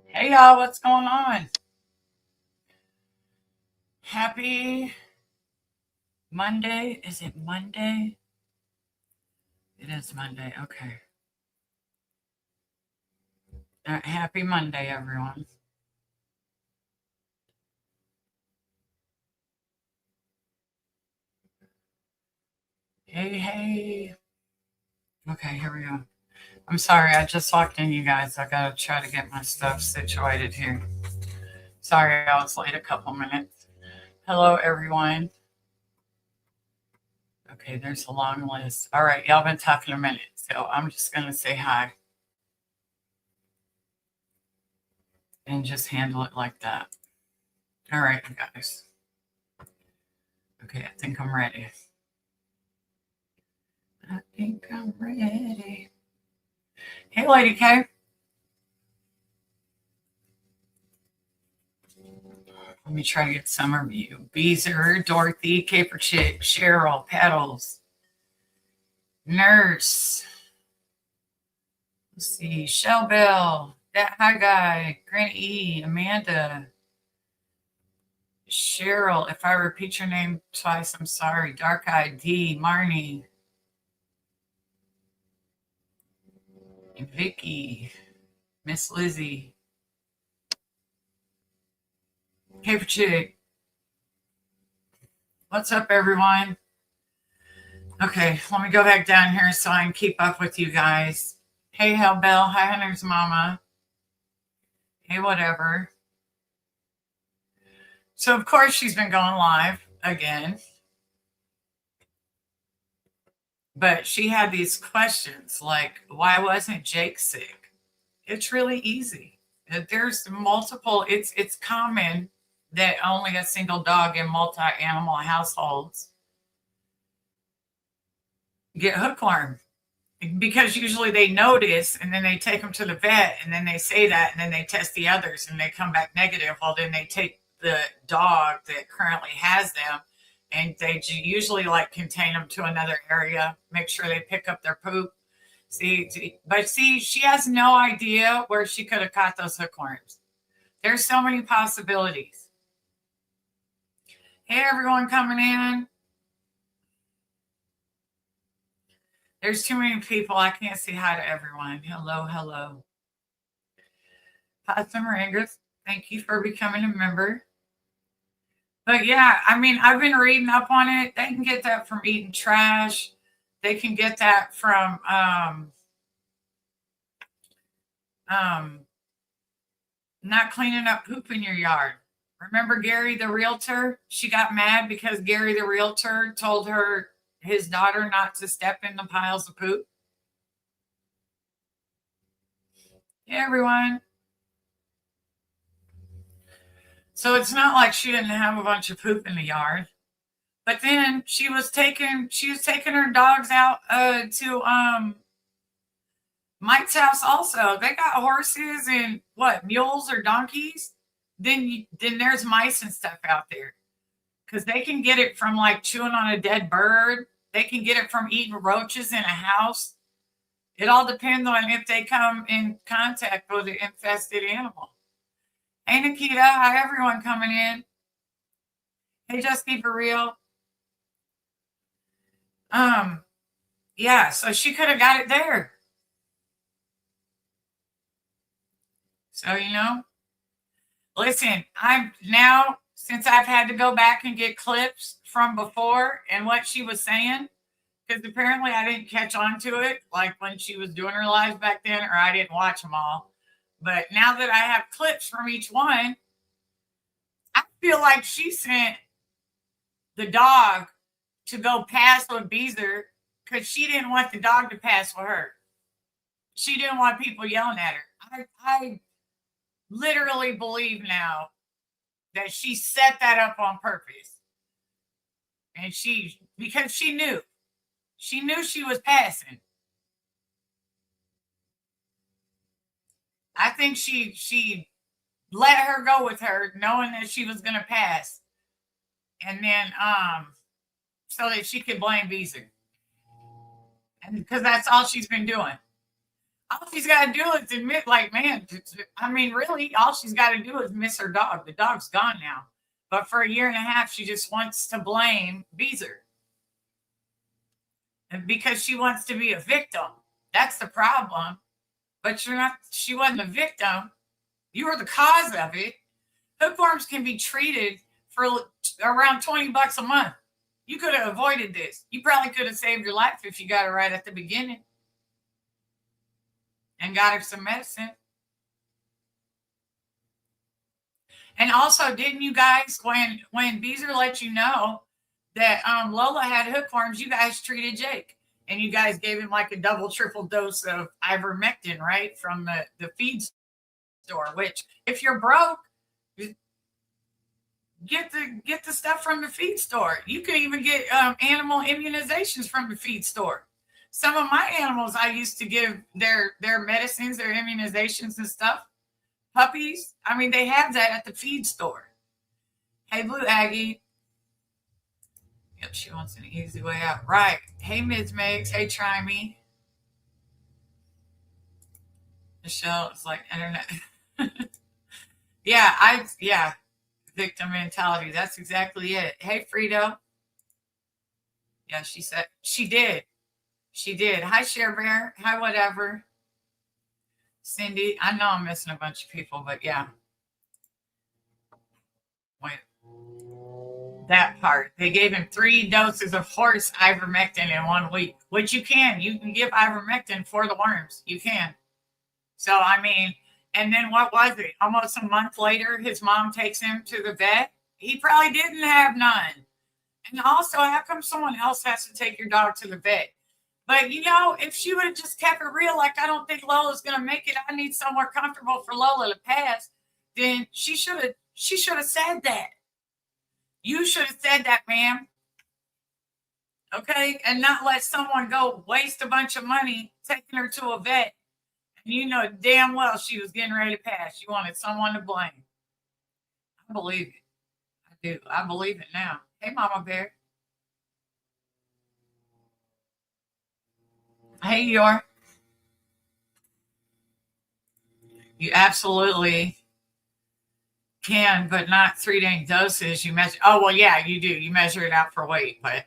Hey y'all, what's going on? Happy Monday. Is it Monday? It is Monday. Okay. Happy Monday, everyone. Hey, hey. Okay, here we go. I'm sorry, I just walked in, you guys. I gotta try to get my stuff situated here. Sorry, I was late a couple minutes. Hello, everyone. Okay, there's a long list. All right, y'all been talking a minute, so I'm just gonna say hi and just handle it like that. All right, guys. Okay, I think I'm ready. I think I'm ready. Hey, Lady K. Let me try to get some of you. Beezer, Dorothy, Caper Chick, Cheryl, Petals, Nurse. Let's see. Shell Bell, That High Guy, Granny E, Amanda, Cheryl. If I repeat your name twice, I'm sorry. Dark Eye D, Marnie, Vicky, Miss Lizzie, Caper Chick. What's up, everyone? Okay, let me go back down here so I can keep up with you guys. Hey, Hell Bell. Hi, Hunter's Mama. Hey, whatever. So, of course, she's been going live again. But she had these questions like, why wasn't Jake sick? It's really easy. There's multiple, it's common that only a single dog in multi-animal households get hookworm because usually they notice and then they take them to the vet and then they say that and then they test the others and they come back negative. Well, then they take the dog that currently has them and they usually like contain them to another area, make sure they pick up their poop. See, she has no idea where she could have caught those hookworms. There's so many possibilities. Hey, everyone coming in. There's too many people. I can't say hi to everyone. Hello, hello. Pasta Morangas, thank you for becoming a member. But yeah, I mean, I've been reading up on it. They can get that from eating trash. They can get that from um, not cleaning up poop in your yard. Remember Gary the realtor? She got mad because Gary the realtor told her his daughter not to step in the piles of poop. Hey, everyone. So it's not like she didn't have a bunch of poop in the yard. But then she was taking her dogs out to Mike's house also. They got horses and what, mules or donkeys? Then there's mice and stuff out there. Because they can get it from like chewing on a dead bird. They can get it from eating roaches in a house. It all depends on if they come in contact with an infested animal. Hey, Nikita. Hi, everyone coming in. Hey, Just Keep It Real. Um, yeah, so she could have got it there. So, listen, I'm now, since I've had to go back and get clips from before and what she was saying, because apparently I didn't catch on to it like when she was doing her lives back then, or I didn't watch them all. But now that I have clips from each one, I feel like she sent the dog to go pass with Beezer because she didn't want the dog to pass with her. She didn't want people yelling at her. I literally believe now that she set that up on purpose. And because she knew she was passing. I think she let her go with her, knowing that she was going to pass, and then so that she could blame Beezer, and because that's all she's been doing. All she's got to do is admit, like, man, I mean, really, all she's got to do is miss her dog. The dog's gone now. But for a year and a half, she just wants to blame Beezer. And because she wants to be a victim. That's the problem. But you're not, she wasn't a victim. You were the cause of it. Hookworms can be treated for around $20 a month. You could have avoided this. You probably could have saved your life if you got it right at the beginning and got her some medicine. And also, didn't you guys, when Beezer let you know that Lola had hookworms, you guys treated Jake and you guys gave him like a double, triple dose of ivermectin, right, from the feed store. Which, if you're broke, get the stuff from the feed store. You can even get animal immunizations from the feed store. Some of my animals, I used to give their medicines, their immunizations and stuff. Puppies, I mean, they have that at the feed store. Hey, Blue Aggie. Yep, she wants an easy way out. Right. Hey, Ms. Megs. Hey, Try Me. Michelle, it's like internet. Yeah, victim mentality. That's exactly it. Hey, Frito. Yeah, she said she did. She did. Hi, Share Bear. Hi, whatever. Cindy, I know I'm missing a bunch of people, but yeah. Wait. That part. They gave him 3 doses of horse ivermectin in 1 week, which you can. You can give ivermectin for the worms. You can. So, I mean, and then what was it? Almost a month later, his mom takes him to the vet. He probably didn't have none. And also, how come someone else has to take your dog to the vet? But if she would have just kept it real, like, I don't think Lola's gonna make it, I need somewhere comfortable for Lola to pass, then she should have said that. You should have said that, ma'am. Okay? And not let someone go waste a bunch of money taking her to a vet. And you know damn well she was getting ready to pass. You wanted someone to blame. I believe it. I do. I believe it now. Hey, Mama Bear. Hey, Yor. You absolutely can, but not 3 dang doses. You measure. Oh, well, yeah, you do. You measure it out for weight, but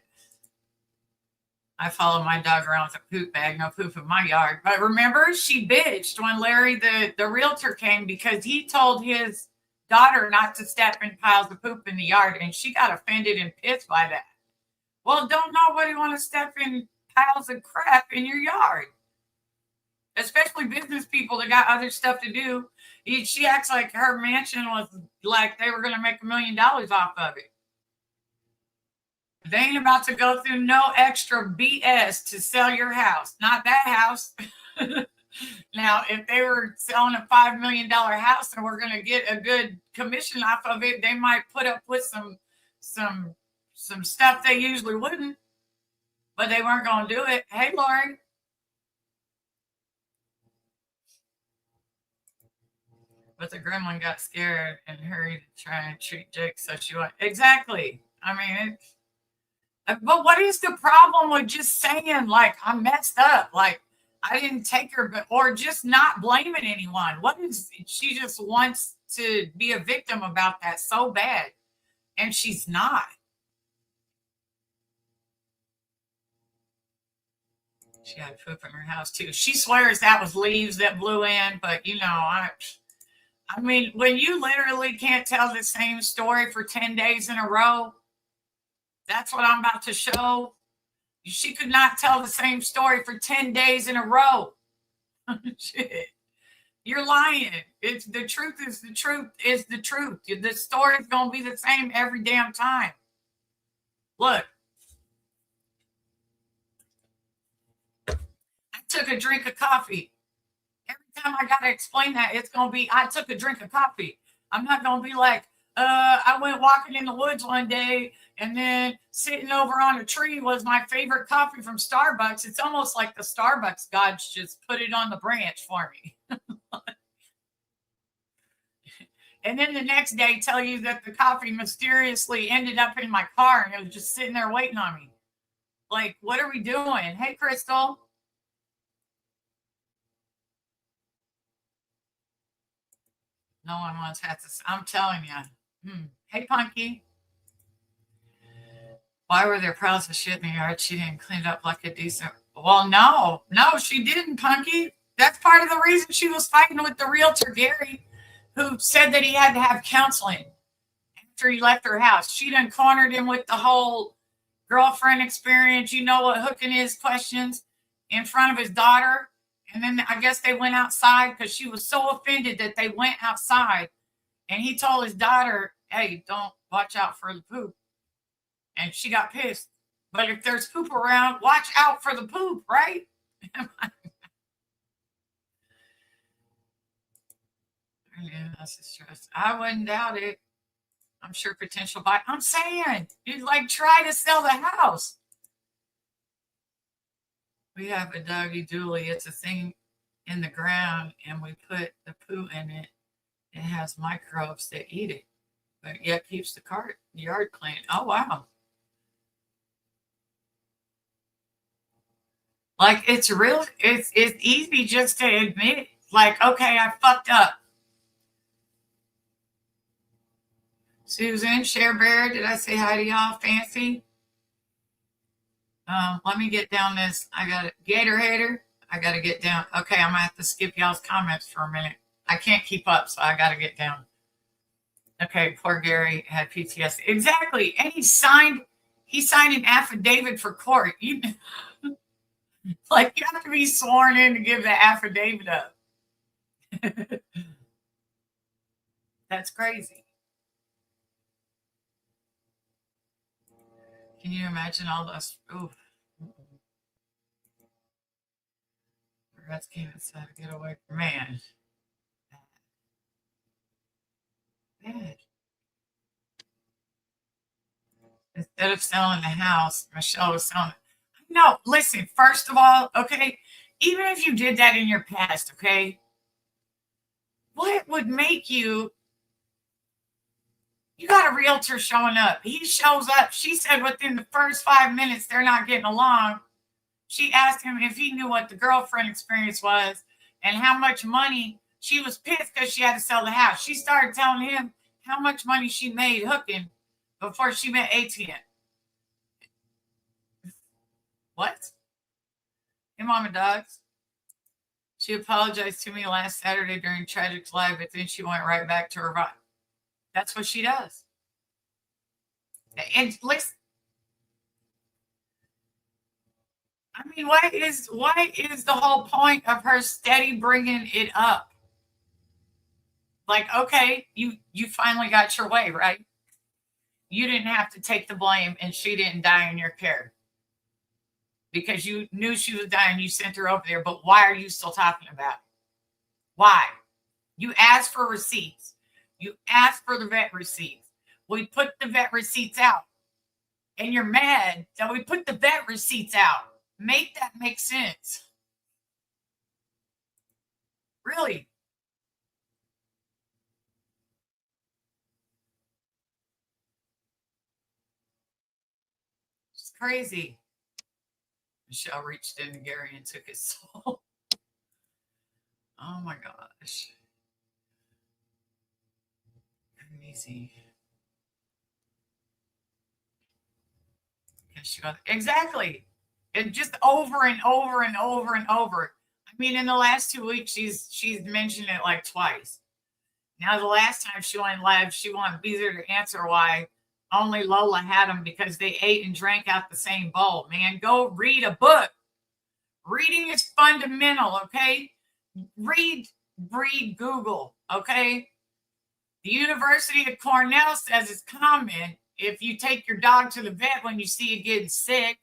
I follow my dog around with a poop bag. No poop in my yard. But remember, she bitched when Larry, the realtor, came because he told his daughter not to step in piles of poop in the yard, and she got offended and pissed by that. Well, don't nobody want to step in piles of crap in your yard, especially business people that got other stuff to do. She acts like her mansion was like they were going to make $1 million off of it. They ain't about to go through no extra BS to sell your house. Not that house. Now, if they were selling a $5 million house and we're going to get a good commission off of it, they might put up with some stuff they usually wouldn't, but they weren't going to do it. Hey, Lori. But the gremlin got scared and hurried to try and treat Jake, so she went. Exactly. I mean, but what is the problem with just saying, like, I messed up, like, I didn't take her, or just not blaming anyone? What is, she just wants to be a victim about that so bad, and she's not. She had poop in her house too. She swears that was leaves that blew in, but I mean, when you literally can't tell the same story for 10 days in a row, that's what I'm about to show. She could not tell the same story for 10 days in a row. Shit. You're lying. It's the truth is the truth is the truth. The story's going to be the same every damn time. Look. I took a drink of coffee. Every time I got to explain that, it's going to be, I took a drink of coffee. I'm not going to be like, I went walking in the woods one day and then sitting over on a tree was my favorite coffee from Starbucks. It's almost like the Starbucks gods just put it on the branch for me. And then the next day tell you that the coffee mysteriously ended up in my car and it was just sitting there waiting on me. Like, what are we doing? Hey, Crystal. No one wants had to. I'm telling you. Hey, Punky. Why were there piles of shit in the yard? She didn't clean it up like a decent. Well, no, she didn't, Punky. That's part of the reason she was fighting with the realtor, Gary, who said that he had to have counseling after he left her house. She done cornered him with the whole girlfriend experience. You know what hooking is questions in front of his daughter. And then I guess they went outside because she was so offended that they went outside. And he told his daughter, hey, don't watch out for the poop. And she got pissed. But if there's poop around, watch out for the poop, right? Yeah, that's a stress. I wouldn't doubt it. I'm sure potential buy. I'm saying, you'd like try to sell the house. We have a doggy dooley. It's a thing in the ground, and we put the poo in it. It has microbes that eat it, but yet keeps the yard clean. Oh, wow. Like, it's real. It's easy just to admit, like, okay, I fucked up. Susan, Cher Bear, did I say hi to y'all? Fancy? Let me get down this. I got it. Gator Hater. I got to get down. Okay, I'm going to have to skip y'all's comments for a minute. I can't keep up, so I got to get down. Okay, poor Gary had PTSD. Exactly. And he signed an affidavit for court. You like, you have to be sworn in to give the affidavit up. That's crazy. Can you imagine all those? Ooh. Rats came inside to get away from man. Bad. Instead of selling the house, Michelle was selling it. No, listen, first of all, okay, even if you did that in your past, okay, what would make you got a realtor showing up. He shows up. She said within the first 5 minutes, they're not getting along. She asked him if he knew what the girlfriend experience was and how much money. She was pissed because she had to sell the house. She started telling him how much money she made hooking before she met ATM. What? Hey, Mama Dogs. She apologized to me last Saturday during Tragic's Live, but then she went right back to her vibe. That's what she does. And listen, I mean, what is the whole point of her steady bringing it up? Like, okay, you finally got your way, right? You didn't have to take the blame, and she didn't die in your care because you knew she was dying. You sent her over there, but why are you still talking about it? Why? You asked for receipts. You asked for the vet receipts. We put the vet receipts out, and you're mad that we put the vet receipts out. Make that make sense. Really? It's crazy. Michelle reached in to Gary and took his soul. Oh my gosh. Crazy. Exactly. And just over and over and over and over. I mean, in the last 2 weeks, she's mentioned it like twice. Now, the last time she went live, she wanted Beezer to answer why only Lola had them because they ate and drank out the same bowl. Man, go read a book. Reading is fundamental, okay? Read Google, okay? The University of Cornell says it's common if you take your dog to the vet when you see it getting sick,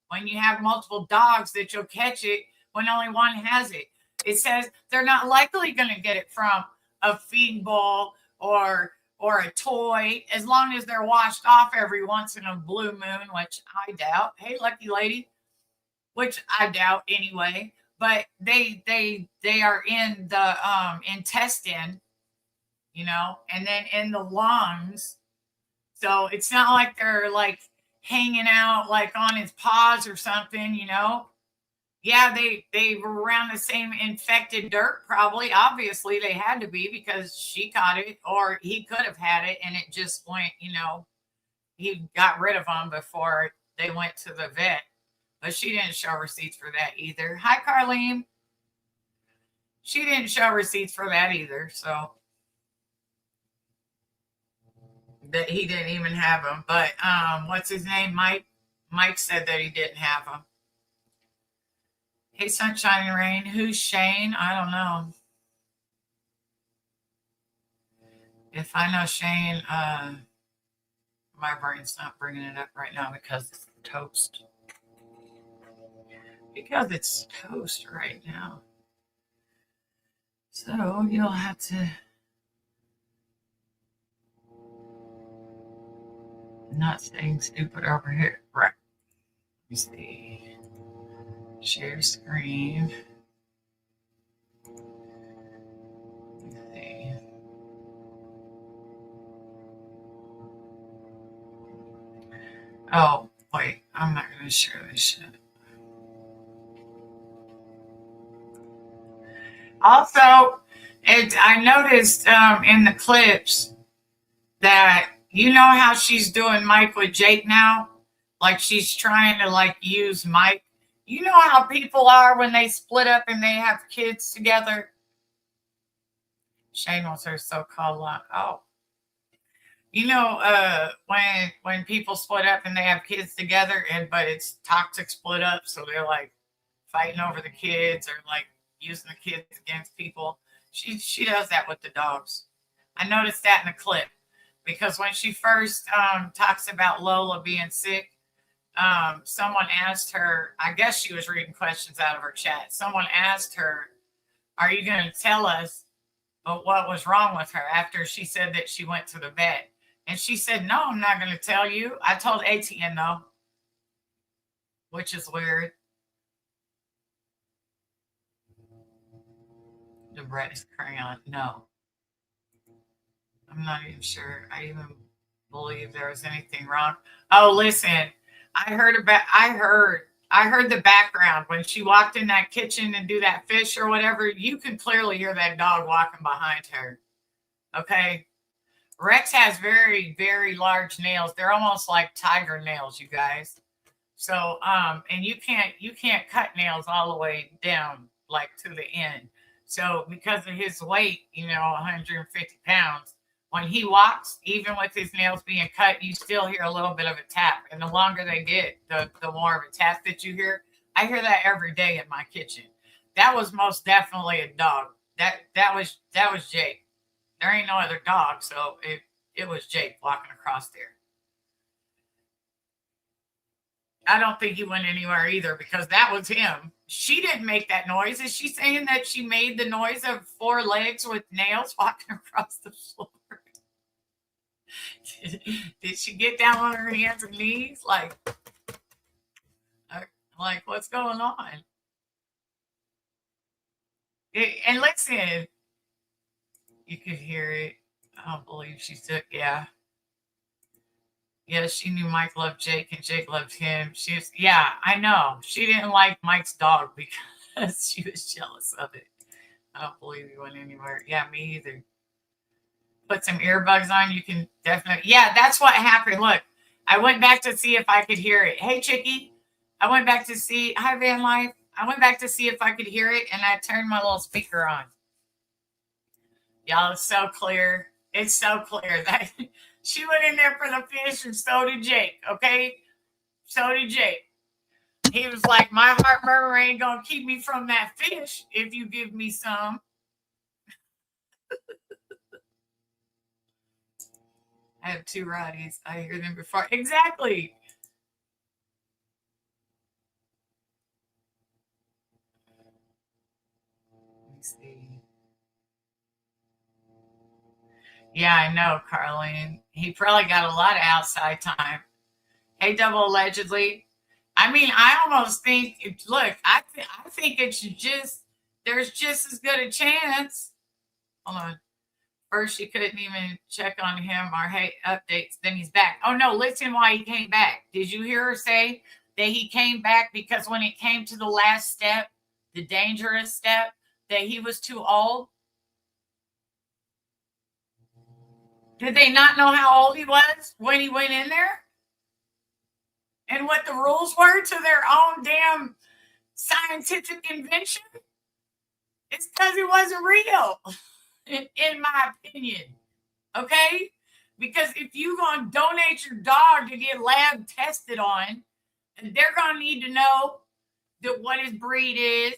when you have multiple dogs, that you'll catch it when only one has it. It says they're not likely going to get it from a feeding bowl or a toy, as long as they're washed off every once in a blue moon, which I doubt. Hey, lucky lady, which I doubt anyway. But they are in the intestine, you know, and then in the lungs. So it's not like they're like hanging out like on his paws or something, you know. Yeah, they were around the same infected dirt, probably. Obviously, they had to be because she caught it, or he could have had it, and it just went. He got rid of them before they went to the vet. But she didn't show receipts for that either. Hi, Carlene. She didn't show receipts for that either. So that he didn't even have them. But what's his name? Mike. Mike said that he didn't have them. Hey, Sunshine and Rain. Who's Shane? I don't know. If I know Shane, my brain's not bringing it up right now because it's toast. Because it's toast right now. So you'll have to not saying stupid over here. Right. Let me see. Share screen. Let me see. Oh, wait. I'm not going to share this shit. Also, I noticed in the clips that how she's doing Mike with Jake now? Like she's trying to use Mike. You know how people are when they split up and they have kids together? Shane was her so-called luck. Oh. When people split up and they have kids together but it's toxic split up, so they're fighting over the kids or using the kids against people. She does that with the dogs. I noticed that in the clip because when she first talks about Lola being sick, someone asked her, I guess she was reading questions out of her chat. Someone asked her, are you going to tell us what was wrong with her after she said that she went to the vet? And she said, no, I'm not going to tell you. I told ATN though, which is weird. The bread is crayon. No. I'm not even sure I even believe there was anything wrong. Oh, listen. I heard the background when she walked in that kitchen and do that fish or whatever. You can clearly hear that dog walking behind her. Okay. Rex has very, very large nails. They're almost like tiger nails, you guys. So, and you can't cut nails all the way down to the end. So because of his weight, 150 pounds, when he walks, even with his nails being cut, you still hear a little bit of a tap. And the longer they get, the more of a tap that you hear. I hear that every day in my kitchen. That was most definitely a dog. That was Jake. There ain't no other dog, so it was Jake walking across there. I don't think he went anywhere either because that was him. She didn't make that noise. Is she saying that she made the noise of 4 legs with nails walking across the floor? Did she get down on her hands and knees? What's going on? And listen, you could hear it. I don't believe she took, yeah. Yeah, she knew Mike loved Jake and Jake loved him. Yeah, I know. She didn't like Mike's dog because she was jealous of it. I don't believe he went anywhere. Yeah, me either. Put some earbuds on. You can definitely, yeah, that's what happened. Look, I went back to see if I could hear it. Hey, Chicky. I went back to see, hi, Van Life. I went back to see if I could hear it and I turned my little speaker on. Y'all, it's so clear. It's so clear that she went in there for the fish and so did Jake, okay? So did Jake. He was like, my heart murmur ain't going to keep me from that fish if you give me some. I have 2 Roddies. I hear them before. Exactly. Let me see. Yeah, I know, Carlene. He probably got a lot of outside time. Hey, double allegedly. I mean, I almost think, look, I think there's just as good a chance. Hold on. First, she couldn't even check on him or hey updates. Then he's back. Oh no, listen why he came back. Did you hear her say that he came back because when it came to the last step, the dangerous step, that he was too old? Did they not know how old he was when he went in there? And what the rules were to their own damn scientific invention? It's because it wasn't real, in my opinion. Okay? Because if you're going to donate your dog to get lab tested on, they're going to need to know that what his breed is,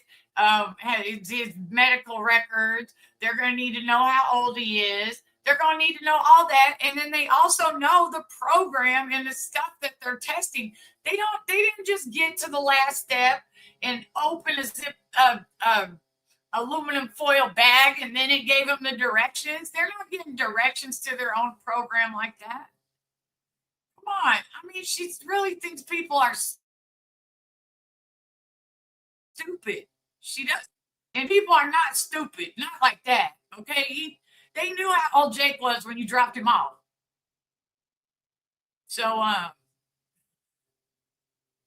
his medical records. They're going to need to know how old he is. They're going to need to know all that, and then they also know the program and the stuff that they're testing. They didn't just get to the last step and open a zip aluminum foil bag and then it gave them the directions. They're not getting directions to their own program like that. Come on. I mean, she really thinks people are stupid. She does. And people are not stupid. Not like that. Okay? They knew how old Jake was when you dropped him off. So,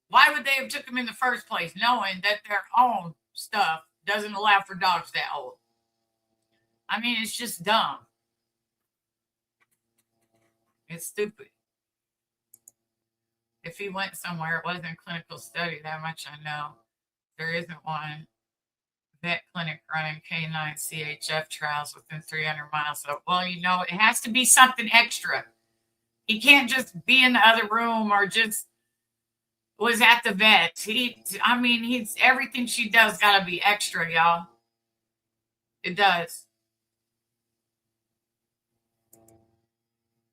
why would they have took him in the first place, knowing that their own stuff doesn't allow for dogs that old? I mean, it's just dumb. It's stupid. If he went somewhere, it wasn't a clinical study, that much I know. There isn't one vet clinic running canine CHF trials within 300 miles. So, well, you know, it has to be something extra. He can't just be in the other room or just was at the vet. He's everything she does got to be extra, y'all. It does.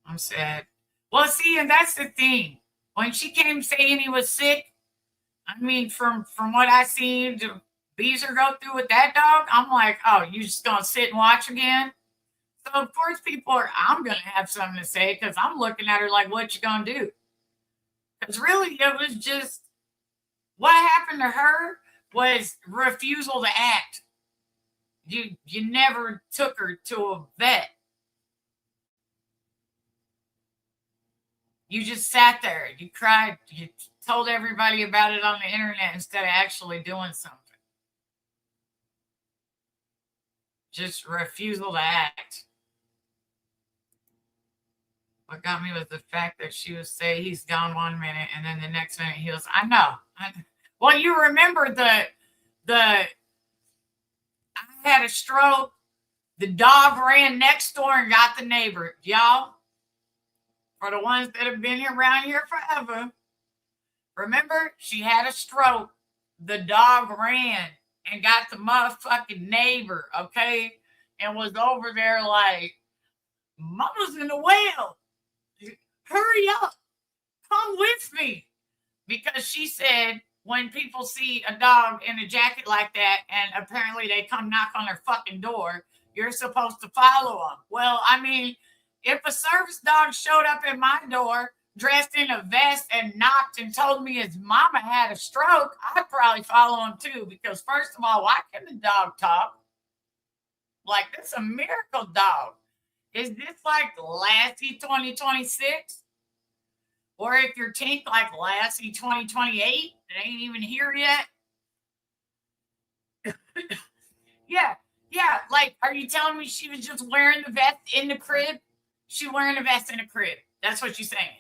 I'm sad. Well, see, and that's the thing. When she came saying he was sick, I mean, from what I seen Beezer go through with that dog, I'm like, oh, you just gonna sit and watch again? So of course I'm gonna have something to say because I'm looking at her like, what you gonna do? Because really, it was just what happened to her was refusal to act. You never took her to a vet. You just sat there. You cried. You told everybody about it on the internet instead of actually doing something. Just refusal to act. What got me was the fact that she would say he's gone 1 minute and then the next minute he was, I know. Well, you remember I had a stroke. The dog ran next door and got the neighbor. Y'all, for the ones that have been around here forever, remember she had a stroke. The dog ran and got the motherfucking neighbor, okay? And was over there like, Mama's in the well. Hurry up. Come with me. Because she said when people see a dog in a jacket like that and apparently they come knock on their fucking door, you're supposed to follow them. Well, I mean, if a service dog showed up at my door dressed in a vest and knocked and told me his mama had a stroke, I'd probably follow him too. Because first of all, why can the dog talk? Like, this is a miracle dog. Is this like Lassie 2026? Or if you're Tink like Lassie 2028, it ain't even here yet. Yeah. Like, are you telling me she was just wearing the vest in the crib? She wearing the vest in the crib. That's what you're saying.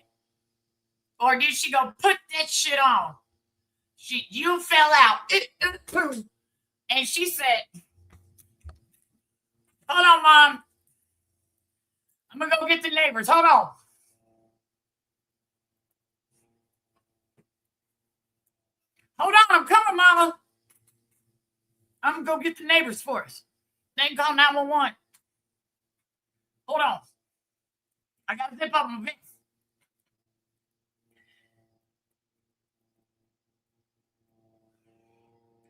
Or did she go put that shit on? You fell out. And she said, hold on, Mom. I'm going to go get the neighbors. Hold on. Hold on. I'm coming, Mama. I'm going to go get the neighbors for us. They can call 911. Hold on. I got to zip up my vest.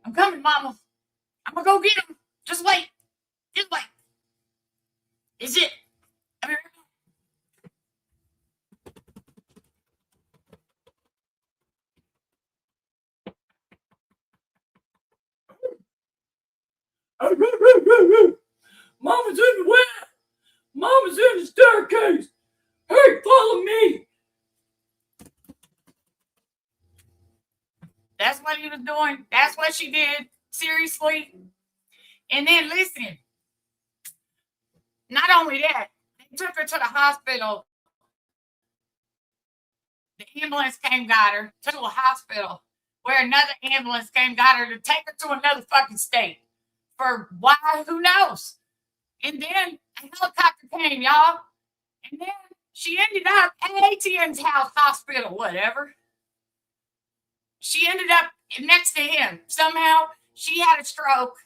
I'm coming, Mama. I'm going to go get them. Just wait. Just wait. Is it? I mean, Mama's in the well. Mama's in the staircase. Hey, follow me. doing. That's what she did. Seriously. And then listen, not only that, they took her to the hospital. The ambulance came, got her to a hospital where another ambulance came, got her to take her to another fucking state. For why? Who knows? And then a helicopter came, y'all. And then she ended up at ATN's house hospital, whatever. She ended up next to him. Somehow she had a stroke.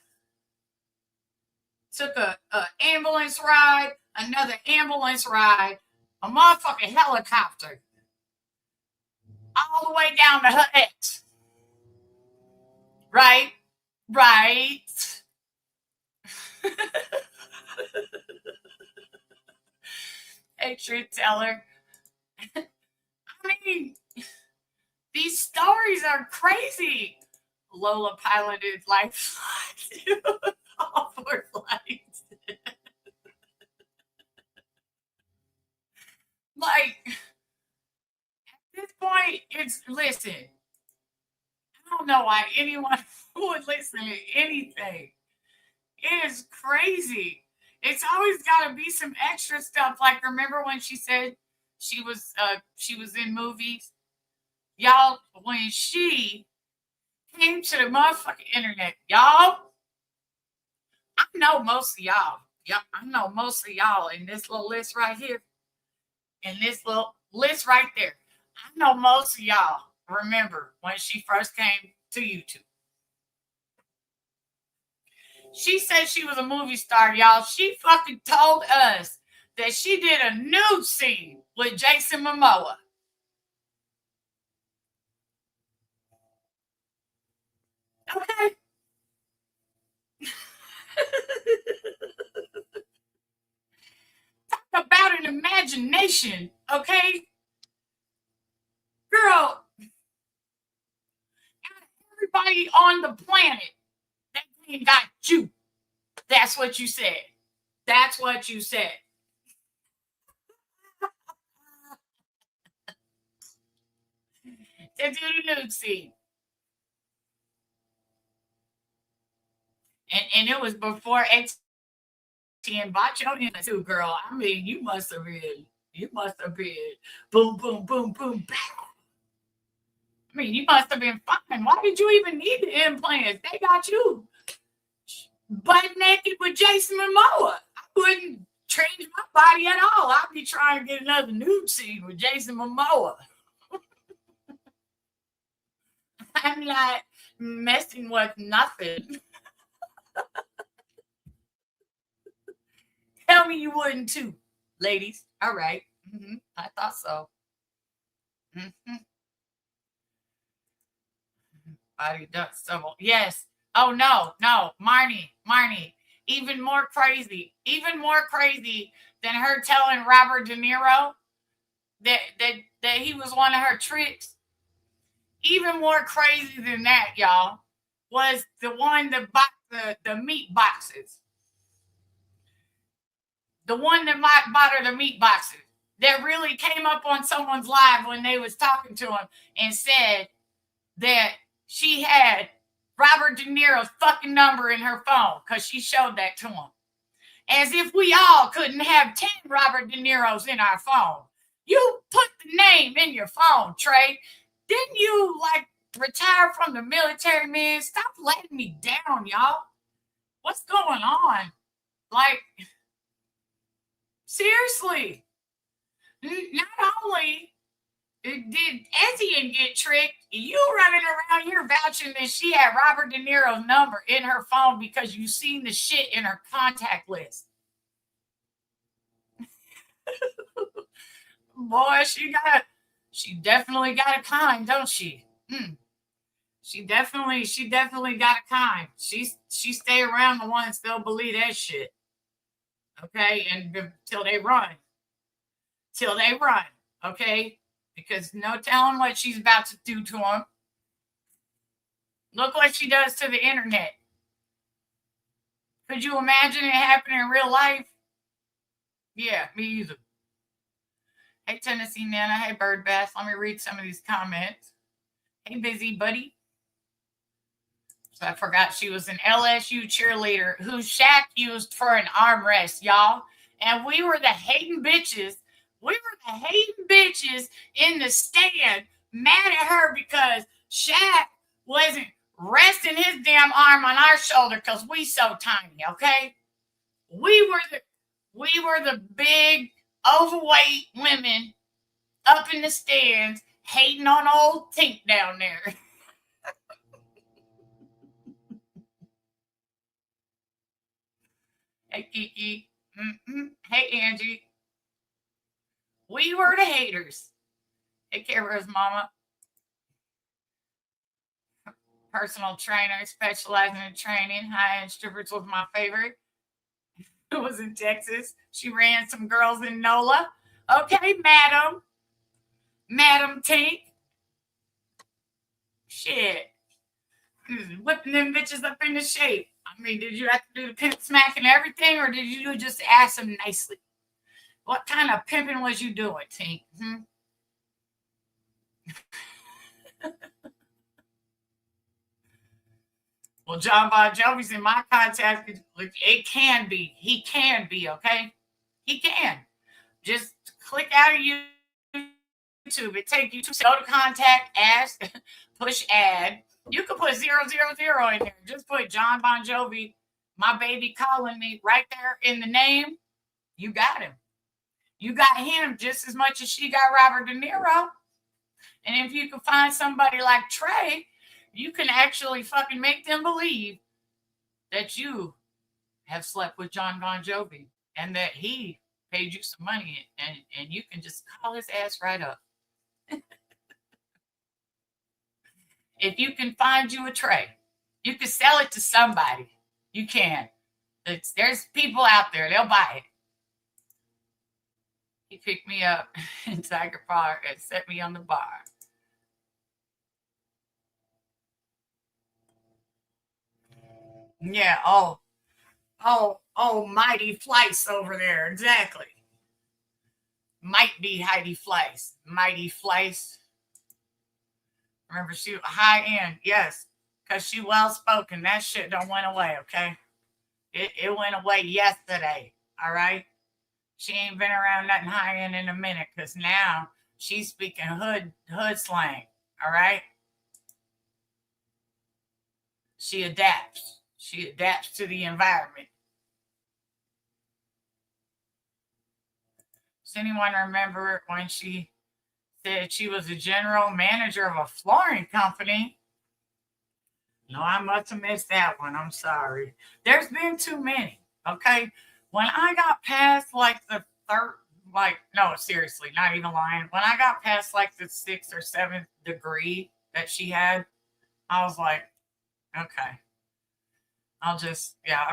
Took a ambulance ride, another ambulance ride, a motherfucking helicopter, all the way down to her ex. Right? Right. Hey, truth teller. I mean, these stories are crazy. Lola piloted life all four flights. Like, at this point, it's listen. I don't know why anyone would listen to anything. It is crazy. It's always got to be some extra stuff. Like, remember when she said she was in movies, y'all? When she came to the motherfucking internet, y'all. I know most of y'all. Yep, I know most of y'all in this little list right here, in this little list right there. I know most of y'all remember when she first came to YouTube. She said she was a movie star, y'all. She fucking told us that she did a nude scene with Jason Momoa. Okay. Talk about an imagination, okay? Girl, everybody on the planet, that thing got you. That's what you said. That's what you said. To do the nude scene. And it was before XTN bought your in too, girl. I mean, you must have been boom, boom, boom, boom, bam. I mean, you must have been fine. Why did you even need the implants? They got you butt naked with Jason Momoa. I wouldn't change my body at all. I'd be trying to get another nude scene with Jason Momoa. I'm not messing with nothing. Tell me you wouldn't too, ladies. All right. I thought so. Body does several. Yes. Oh no, Marnie. Even more crazy than her telling Robert De Niro that he was one of her tricks. Even more crazy than that, y'all, was the one that bought the meat boxes. The one that bought her the meat boxes. That really came up on someone's live when they was talking to him and said that she had Robert De Niro's fucking number in her phone because she showed that to him. As if we all couldn't have 10 Robert De Niro's in our phone. You put the name in your phone, Trey. Didn't you, like, retire from the military, man? Stop letting me down, y'all. What's going on? Like, seriously. Not only did Etienne get tricked, you running around here vouching that she had Robert De Niro's number in her phone because you seen the shit in her contact list. Boy, she definitely got a kind, don't she? She definitely got a kind. She stay around the ones they'll believe that shit. Okay, and till they run. Okay, because no telling what she's about to do to them. Look what she does to the internet. Could you imagine it happening in real life? Yeah, me either. Hey, Tennessee Nana. Hey, Bird Bass. Let me read some of these comments. Hey, busy buddy. So I forgot she was an LSU cheerleader who Shaq used for an armrest, y'all. And we were the hating bitches. We were the hating bitches in the stand, mad at her because Shaq wasn't resting his damn arm on our shoulder because we so tiny, okay? We were the big overweight women up in the stands hating on old Tink down there. Hey, Kiki. Hey, Angie. We were the haters. Take care of his mama. Personal trainer specializing in training. High-end strippers was my favorite. It was in Texas. She ran some girls in NOLA. Okay, madam. Madam Tink. Shit. Whipping them bitches up into shape. I mean, did you have to do the pimp smack and everything, or did you just ask them nicely? What kind of pimping was you doing, Tink? Well, John Bon Jovi's in my contact. It can be. He can be, okay? He can. Just click out of YouTube. It take you to go to contact, ask, push add. You can put 000 in there. Just put John Bon Jovi, my baby calling me right there in the name. You got him. You got him just as much as she got Robert De Niro. And if you can find somebody like Trey, you can actually fucking make them believe that you have slept with John Bon Jovi and that he paid you some money, and you can just call his ass right up. If you can find you a Trey, you can sell it to somebody. You can. There's people out there, they'll buy it. He picked me up in Tiger Park and set me on the bar. Yeah, mighty Fleiss over there. Exactly. Might be Heidi Fleiss. Mighty Fleiss. Remember, she high end, yes, because she well spoken. That shit don't went away, okay? It went away yesterday, all right? She ain't been around nothing high end in a minute because now she's speaking hood slang, all right? She adapts. She adapts to the environment. Does anyone remember when she said she was a general manager of a flooring company? No, I must have missed that one. I'm sorry. There's been too many. Okay. When I got past like the third, like, no, seriously, not even lying. When I got past like the 6th or 7th degree that she had, I was like, okay. I'll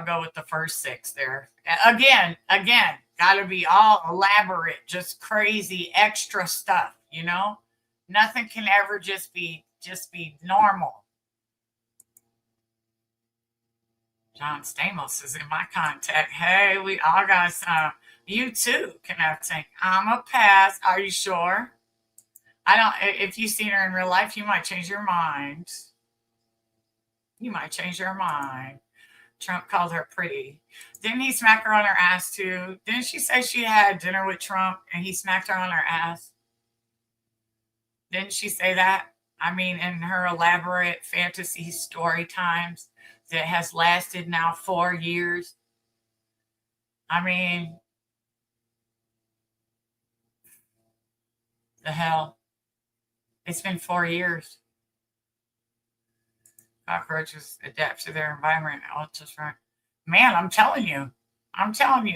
go with the first 6 there. Again, gotta be all elaborate, just crazy extra stuff, you know? Nothing can ever just be normal. John Stamos is in my contact. Hey, we all got some. You too can have tank. I'm a pass. Are you sure? I don't. If you've seen her in real life, you might change your mind. You might change your mind. Trump called her pretty. Didn't he smack her on her ass too? Didn't she say she had dinner with Trump and he smacked her on her ass? Didn't she say that? I mean, in her elaborate fantasy story times that has lasted now 4 years. I mean, the hell. It's been 4 years. Cockroaches adapt to their environment. Oh, just right. Man, I'm telling you.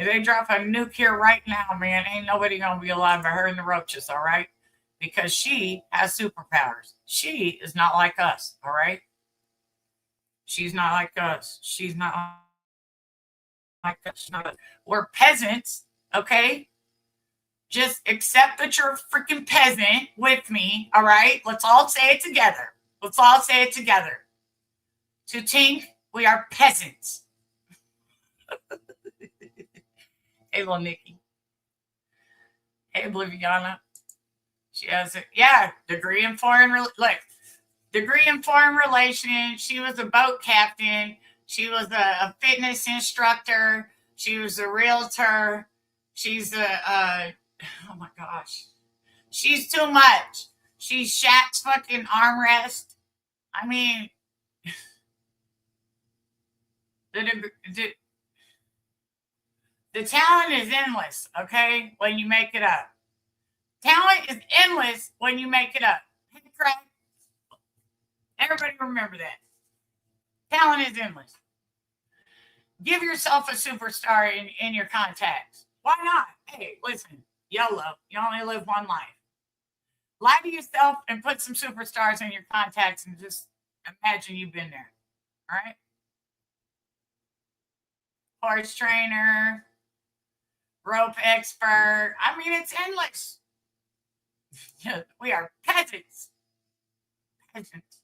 They drop a nuke here right now, man. Ain't nobody gonna be alive but her and the roaches, all right? Because she has superpowers. She is not like us, all right? She's not like us. She's not like us. We're peasants, okay? Just accept that you're a freaking peasant with me, all right? Let's all say it together. To Tink, we are peasants. Hey, little Nikki. Hey, Obliviana. She has a degree in foreign. Look, degree in foreign relations. She was a boat captain. She was a fitness instructor. She was a realtor. She's oh my gosh. She's too much. She's Shaq's fucking armrest. I mean, the, the talent is endless, okay, when you make it up. Talent is endless when you make it up. Craig, everybody remember that. Talent is endless. Give yourself a superstar in your contacts. Why not? Hey, listen, YOLO. You only live one life. Lie to yourself and put some superstars in your contacts and just imagine you've been there. All right? Horse trainer, rope expert. I mean, it's endless. We are peasants. Peasants.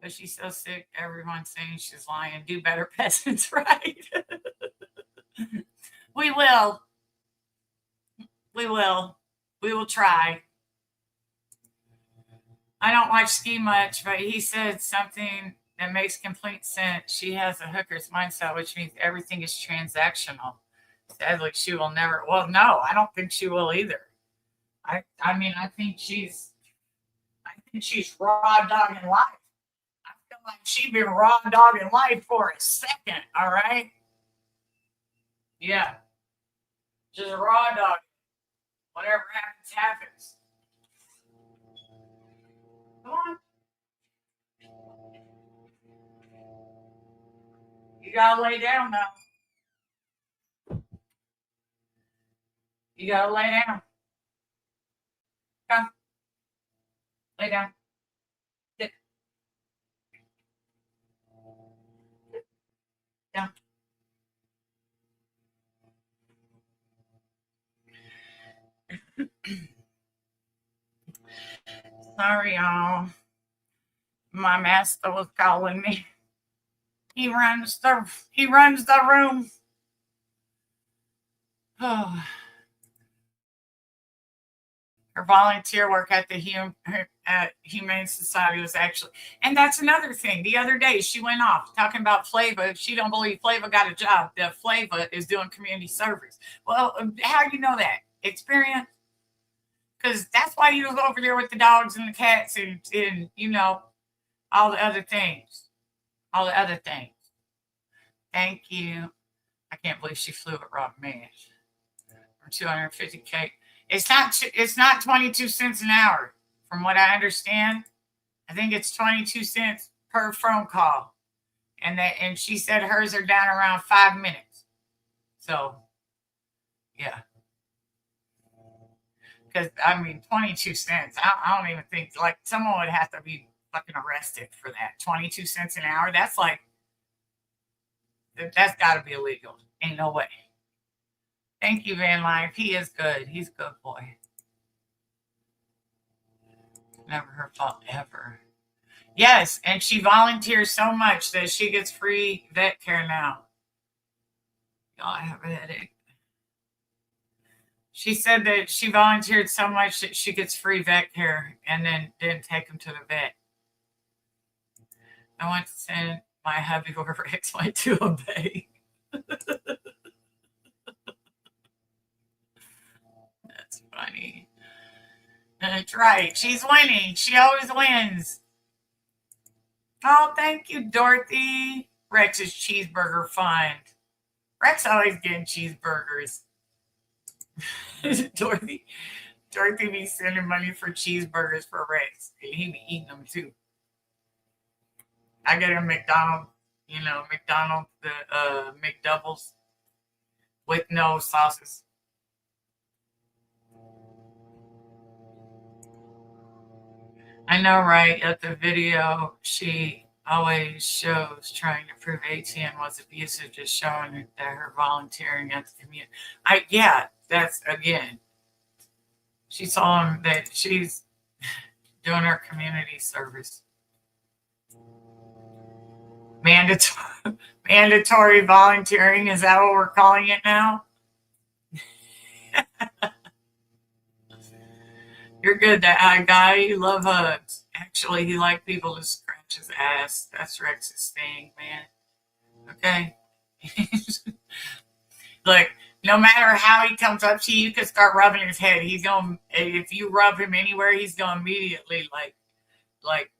But she's so sick, everyone's saying she's lying. Do better, peasants, right? We will. We will. We will try. I don't watch Ski much, but he said something that makes complete sense. She has a hooker's mindset, which means everything is transactional. Sadly, she will never. Well, no, I don't think she will either. I mean, I think she's raw dogging life. I feel like she's been raw dogging life for a second. All right. Yeah, just raw dog. Whatever happens, happens. Come on. You gotta lay down now. You gotta lay down. Come. Lay down. Sit. Down. Sorry, y'all. My master was calling me. He runs the room. Oh. Her volunteer work at the Humane Society was actually, and that's another thing. The other day she went off talking about Flava. She don't believe Flava got a job. That Flava is doing community service. Well, how do you know that? Experience? Because that's why he was over there with the dogs and the cats and all the other things. All the other things. Thank you. I can't believe she flew at Rob Mash for 250K. It's not 22 cents an hour, from what I understand. I think it's 22 cents per phone call. And she said hers are down around 5 minutes. So yeah. Because I mean 22 cents. I don't even think like someone would have to be fucking arrested for that. 22 cents an hour. That's gotta be illegal. Ain't no way. Thank you, Van Life. He is good. He's a good boy. Never her fault ever. Yes, and she volunteers so much that she gets free vet care now. Y'all, I have a headache. She said that she volunteered so much that she gets free vet care and then didn't take him to the vet. I want to send my hubby over X-Y to obey. That's funny. That's right. She's winning. She always wins. Oh, thank you, Dorothy. Rex's cheeseburger fund. Rex always getting cheeseburgers. Dorothy be sending money for cheeseburgers for Rex, and he be eating them too. I get a McDonald's, the McDoubles with no sauces. I know, right? At the video, she always shows trying to prove ATN was abusive, just showing that her volunteering at the community. That's again. She saw him that she's doing her community service. Mandatory volunteering, is that what we're calling it now? You're good. That guy, you love hugs. Actually, he liked people to scratch his ass. That's Rex's thing, man. Okay. Look, no matter how he comes up to you, you can start rubbing his head. He's gonna, if you rub him anywhere, he's gonna immediately like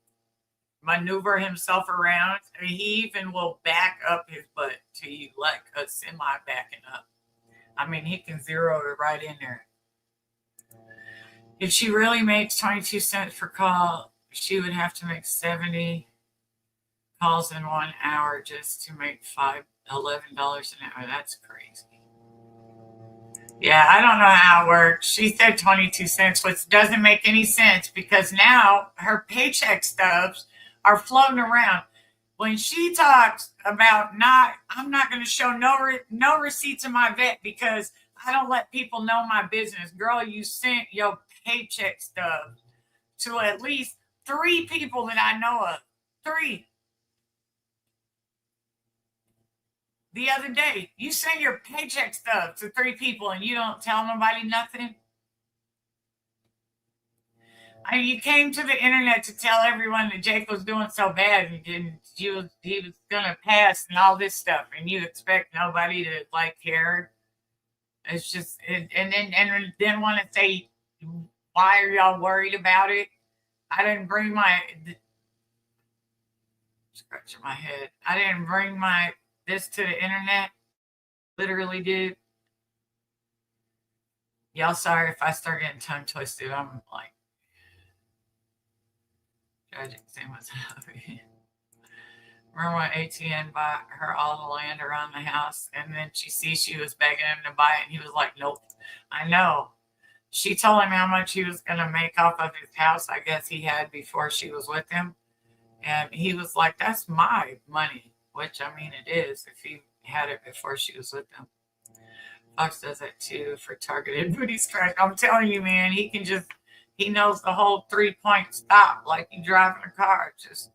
maneuver himself around. He even will back up his butt to you like a semi backing up. I mean, he can zero it right in there. If she really makes 22 cents per call, she would have to make 70 calls in 1 hour just to make $11 an hour. That's crazy. Yeah, I don't know how it works. She said 22 cents, which doesn't make any sense because now her paycheck stubs are floating around. When she talks about I'm not going to show no receipts of my vet because I don't let people know my business. Girl, you sent your paycheck stub to at least 3 people that I know of. 3. The other day, you send your paycheck stuff to 3 people and you don't tell nobody nothing. You came to the internet to tell everyone that Jake was doing so bad and he was gonna pass and all this stuff, and you expect nobody to care. It's just and then want to say, why are y'all worried about it? I didn't bring my scratching my head. I didn't bring this to the internet. Literally did. Y'all sorry if I start getting tongue twisted. I'm like judging seeing what's happening. Remember when ATN bought her all the land around the house and then she was begging him to buy it and he was like, nope. I know. She told him how much he was going to make off of his house, I guess he had before she was with him. And he was like, that's my money, which I mean, it is if he had it before she was with him. Fox does that too for targeted booty strike. I'm telling you, man, he knows the whole 3-point stop like you driving a car. Just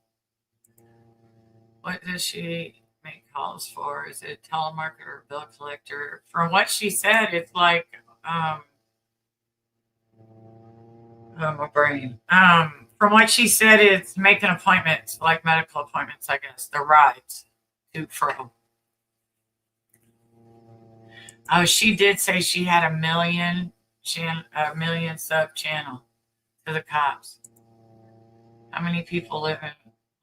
what does she make calls for? Is it a telemarketer or bill collector? From what she said, it's like my brain. From what she said, it's making appointments, like medical appointments, I guess. The rides to fro. Oh, she did say she had a million sub channel to the cops. How many people live in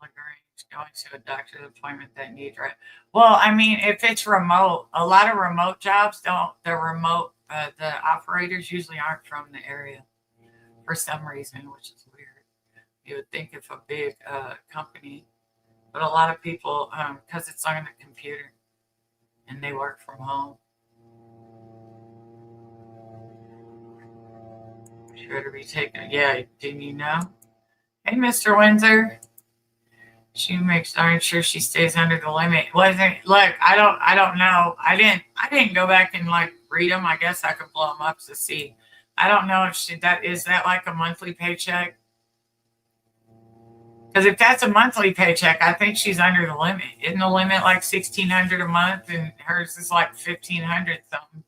LaGrange going to a doctor's appointment that need right? Well, I mean, if it's remote, a lot of remote jobs don't. The operators usually aren't from the area for some reason, which is weird. You would think if a big company, but a lot of people, because it's on the computer and they work from home. Sure to be taken. Yeah, didn't you know? Hey, Mr. Windsor. She makes darn sure she stays under the limit. Wasn't look? I don't know. I didn't go back and read them. I guess I could blow them up to see. I don't know if is that like a monthly paycheck? Because if that's a monthly paycheck, I think she's under the limit. Isn't the limit like $1,600 a month, and hers is like $1,500 something?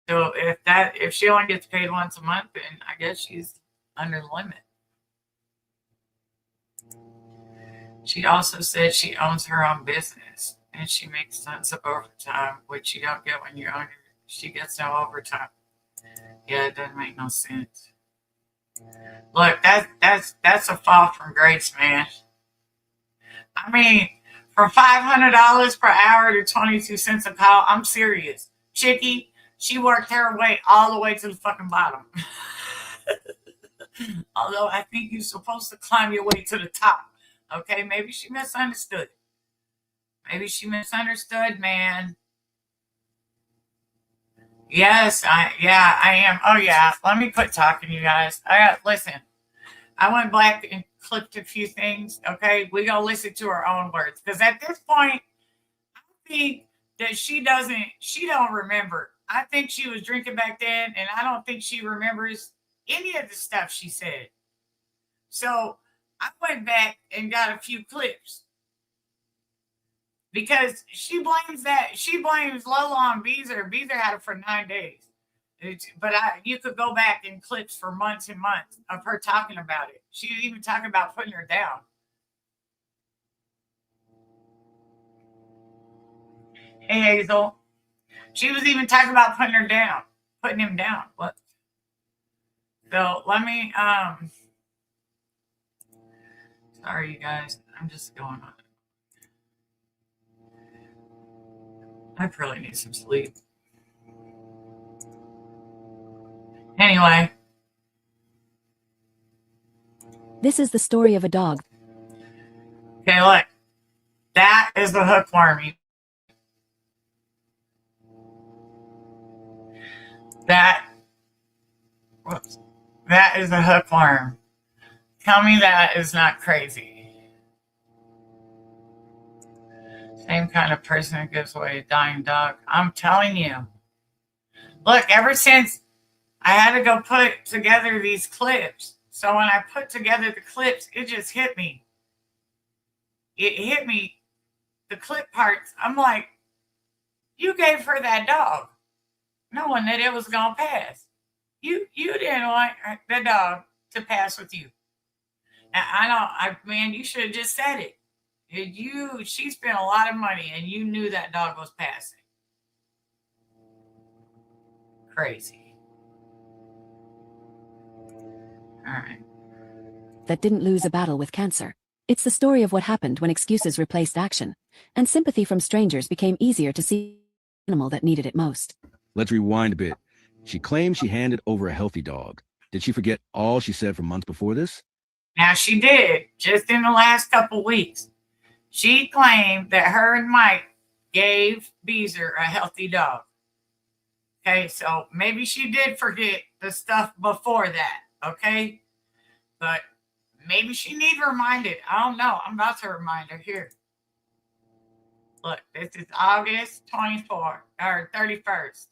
So if she only gets paid once a month, then I guess she's under the limit. She also said she owns her own business and she makes tons of overtime, which you don't get when you're on. She gets no overtime. Yeah, it doesn't make no sense. Look, that's a fall from grace, man. I mean, from $500 per hour to 22 cents a call, I'm serious. Chickie, she worked her way all the way to the fucking bottom. Although I think you're supposed to climb your way to the top. Okay, maybe she misunderstood. Maybe she misunderstood, man. Yes, I am. Oh yeah, let me quit talking, you guys. Listen. I went back and clipped a few things. Okay, we gonna listen to her own words because at this point, I think that she don't remember. I think she was drinking back then, and I don't think she remembers any of the stuff she said. So I went back and got a few clips because she blames Lola on Beezer. Beezer had her for 9 days. But you could go back in clips for months and months of her talking about it. She was even talking about putting her down. Hey, Hazel. She was even talking about putting her down, putting him down. What? So let me, sorry, you guys. I'm just going on. I probably need some sleep. Anyway. This is the story of a dog. Okay, look. That is the hookworm. That is a hookworm. Tell me that is not crazy. Same kind of person that gives away a dying dog. I'm telling you. Look, ever since I had to go put together these clips. So when I put together the clips, it just hit me. It hit me, the clip parts. I'm like, you gave her that dog, knowing that it was going to pass. You didn't want the dog to pass with you. Man, you should have just said it. She spent a lot of money and you knew that dog was passing. Crazy. All right. That didn't lose a battle with cancer. It's the story of what happened when excuses replaced action, and sympathy from strangers became easier to see the animal that needed it most. Let's rewind a bit. She claimed she handed over a healthy dog. Did she forget all she said from months before this? Now she did, just in the last couple weeks. She claimed that her and Mike gave Beezer a healthy dog. Okay, so maybe she did forget the stuff before that, okay? But maybe she needs reminded. I don't know. I'm about to remind her here. Look, this is August 24th or 31st.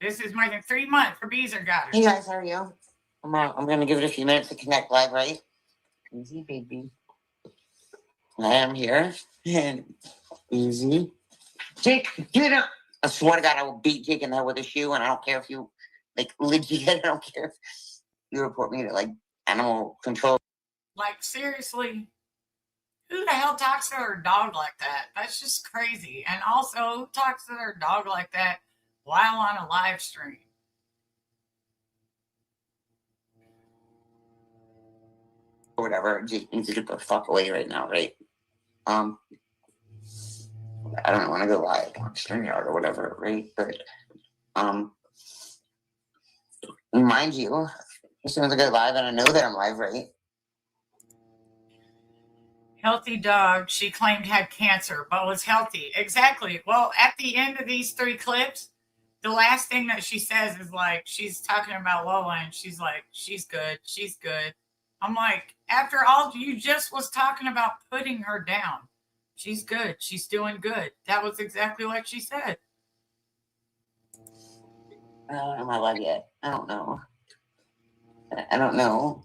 This is more than 3 months for Beezer got her. Hey guys, how are you? I'm gonna give it a few minutes to connect live, right? Easy, baby. I am here. And easy. Jake, get up! I swear to God, I will beat Jake in the head with a shoe, and I don't care if you, like, legit, I don't care if you report me to, like, animal control. Like, seriously? Who the hell talks to their dog like that? That's just crazy. And also, who talks to their dog like that while on a live stream? Or whatever. Jake needs to get the fuck away right now, right? I don't want to go live on StreamYard or whatever, right? But, mind you, as soon as I go live, and I know that I'm live, right? Healthy dog, she claimed had cancer, but was healthy. Exactly. Well, at the end of these 3 clips, the last thing that she says is like, she's talking about Lola, and she's like, she's good. She's good. I'm like, after all, you just was talking about putting her down. She's good. She's doing good. That was exactly what she said. I don't know my live yet. I don't know. I don't know.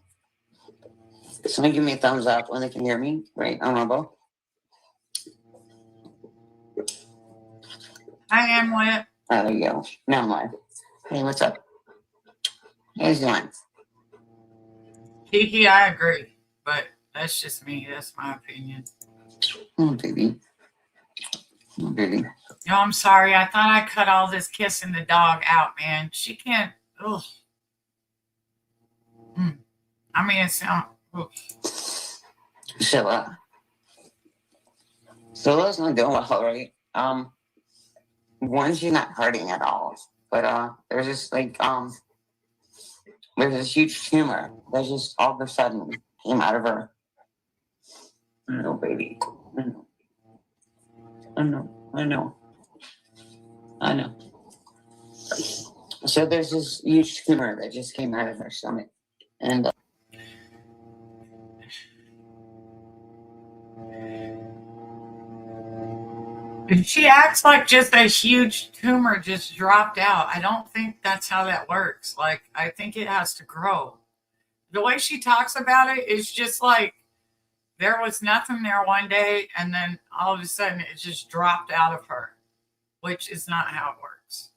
Somebody give me a thumbs up when they can hear me, right? On Rumble. I am lit. Oh, there you go. Now I'm live. Hey, what's up? How's it going? Kiki, I agree, but that's just me. That's my opinion. Oh, baby. Oh, baby. No, I'm sorry. I thought I cut all this kissing the dog out, man. She can't. Ugh. I mean, it's not. So Lola's not doing well, right? One, she's not hurting at all, but there's just like there's this huge tumor that just all of a sudden came out of her. I know, baby. I know. So there's this huge tumor that just came out of her stomach, and she acts like just a huge tumor just dropped out. I don't think that's how that works. Like, I think it has to grow. The way she talks about it is just like there was nothing there one day, and then all of a sudden it just dropped out of her. which is not how it works.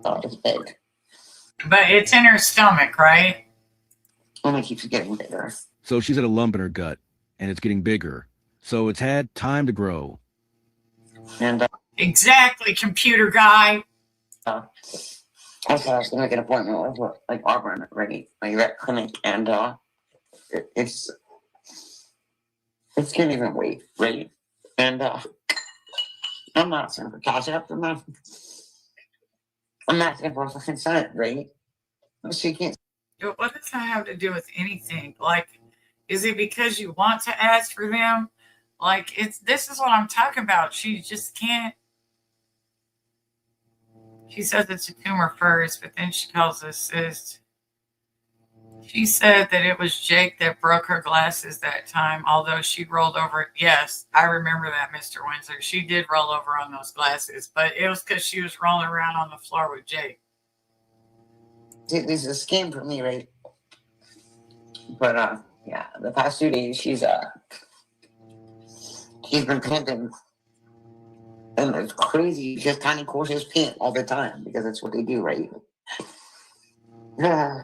Oh, it's big. But it's in her stomach, right? And it keeps getting bigger. So she's had a lump in her gut, and it's getting bigger. So it's had time to grow. And Exactly, computer guy. I was gonna make an appointment with like Auburn, right? My vet clinic, and it's can't even wait, right? And I'm not asking for cash up. I'm not asking for a fucking cent, right? She can't. What does that have to do with anything? Like, is it because you want to ask for them? Like, this is what I'm talking about. She just can't. She says it's a tumor first, but then she calls it a cyst. She said that it was Jake that broke her glasses that time, although she rolled over it. Yes, I remember that, Mr. Windsor. She did roll over on those glasses, but it was because she was rolling around on the floor with Jake. This is a scam for me, right? But yeah, the past 2 days she's been pimping, and it's crazy. She has tiny courses pimp all the time because that's what they do, right?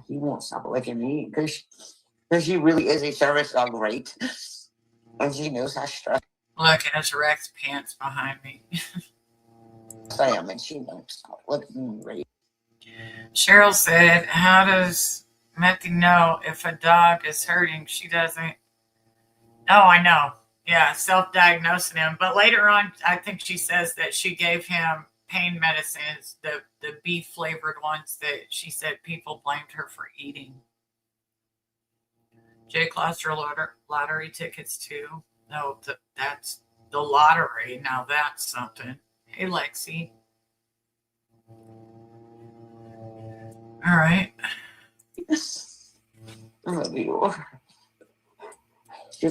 He won't stop licking me because she really is a service dog, right? And she knows how stressed Look, there's Rex pants behind me. I am, and she won't stop licking me, right? Cheryl said, how does Methy know if a dog is hurting? She doesn't. Oh, I know. Yeah, self-diagnosing him. But later on, I think she says that she gave him pain medicines, the beef-flavored ones that she said people blamed her for eating. Jake lost her lottery tickets, too. No, that's the lottery. Now that's something. Hey, Lexi. All right. She's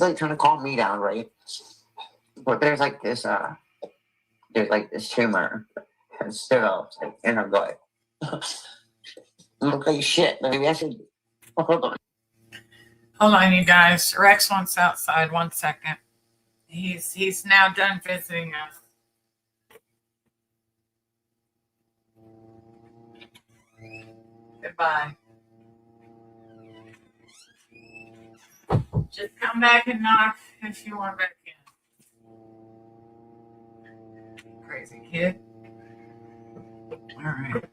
like trying to calm me down, right? But there's like this tumor that's developed like in her gut. Look like shit. Maybe I should hold on. Hold on, you guys. Rex wants outside. 1 second. He's now done visiting us. Goodbye. Just come back and knock if you want back in. Crazy kid. All right.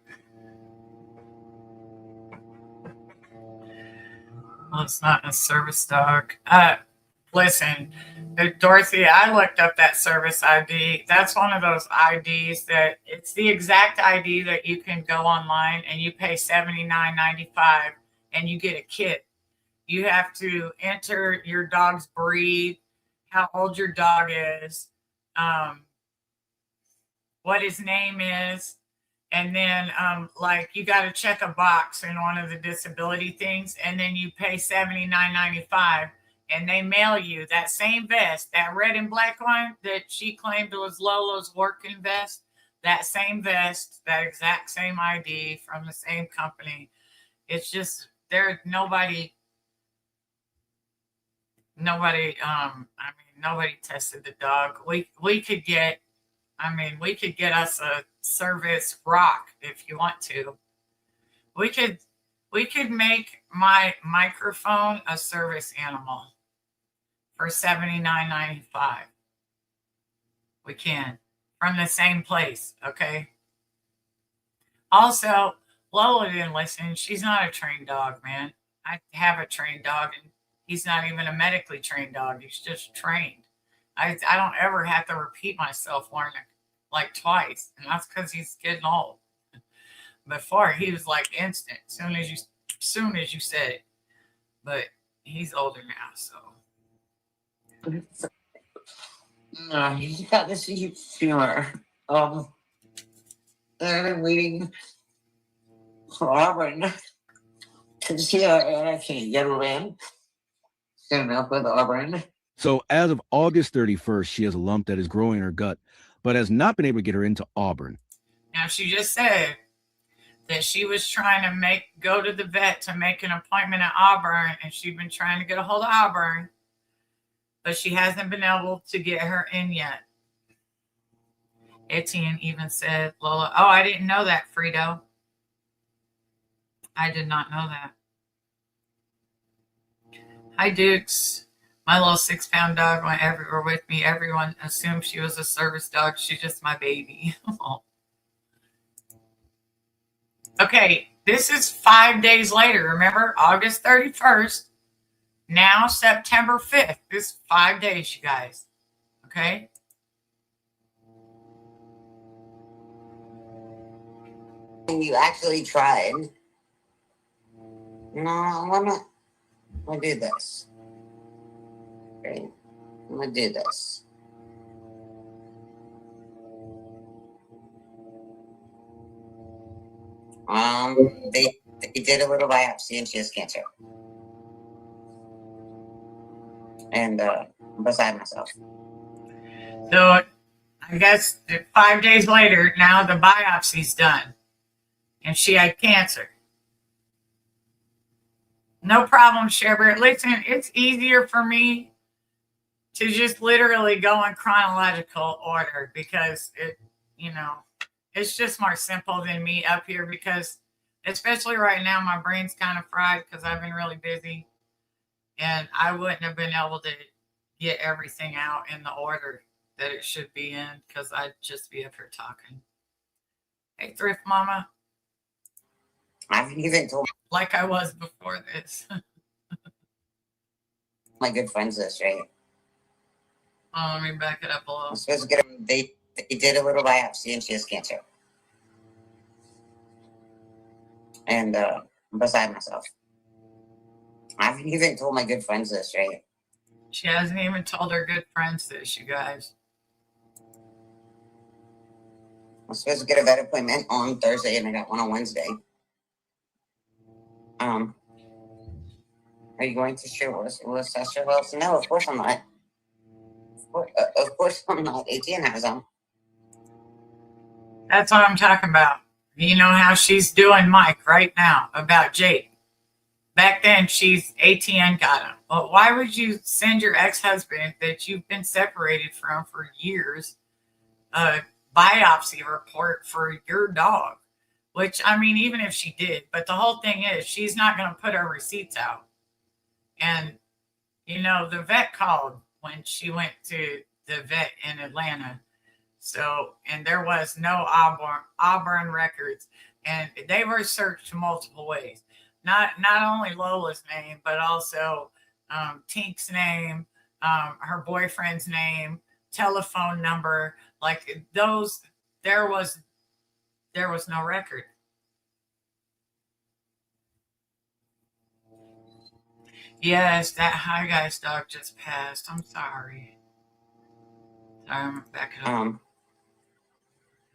Well, it's not a service dog. Listen, Dorothy, I looked up that service ID. That's one of those IDs that it's the exact ID that you can go online and you pay $79.95 and you get a kit. You have to enter your dog's breed, how old your dog is, what his name is, and then like you got to check a box in one of the disability things, and then you pay $79.95. And they mail you that same vest, that red and black one that she claimed was Lolo's working vest, that same vest, that exact same ID from the same company. It's just nobody nobody tested the dog. We could get us a service rock if you want to. We could make my microphone a service animal for $79.95. We can, from the same place, okay? Also, Lola didn't listen. She's not a trained dog, man. I have a trained dog, and he's not even a medically trained dog. He's just trained. I don't ever have to repeat myself more than like twice, and that's because he's getting old. Before, he was like instant, soon as you said it. But he's older now, so. No, he's got this huge tumor. And I'm waiting for Auburn to see and I can't get her in. Soon enough with Auburn. So as of August 31st, she has a lump that is growing in her gut, but has not been able to get her into Auburn. Now, she just said that she was trying to go to the vet to make an appointment at Auburn, and she'd been trying to get a hold of Auburn, but she hasn't been able to get her in yet. Etienne even said, Lola, oh, I didn't know that, Frito. I did not know that. Hi, Dukes. My little 6-pound dog went everywhere with me. Everyone assumed she was a service dog. She's just my baby. Okay, this is 5 days later. Remember, August 31st. Now September 5th. This is 5 days, you guys. Okay? You actually tried. No, I'm gonna do this. Okay, I'm gonna do this. They did a little biopsy and she has cancer. And I'm beside myself. So I guess 5 days later, now the biopsy's done. And she had cancer. No problem, Sherbert. Listen, it's easier for me to just literally go in chronological order because it's just more simple than me up here because especially right now, my brain's kind of fried because I've been really busy and I wouldn't have been able to get everything out in the order that it should be in because I'd just be up here talking. Hey, Thrift Mama. I've even told like I was before this. my good friends this, right? Oh, let me back it up a little. I'm supposed to get them. They did a little biopsy and she has cancer. And I'm beside myself. I've even told my good friends this, right? She hasn't even told her good friends this, you guys. I'm supposed to get a vet appointment on Thursday and I got one on Wednesday. Are you going to share with Sasha Wells? No, of course I'm not. Of course I'm not. Etienne has them. That's what I'm talking about. You know how she's doing Mike right now about Jake. Back then, ATN got him. Well, why would you send your ex-husband that you've been separated from for years a biopsy report for your dog? Which, I mean, even if she did, but the whole thing is she's not going to put her receipts out. And, the vet called when she went to the vet in Atlanta. So, and there was no Auburn records. And they were searched multiple ways. Not only Lola's name, but also Tink's name, her boyfriend's name, telephone number. Like those, there was no record. Yes, that Hi Guys dog just passed. I'm sorry. I'm back it up.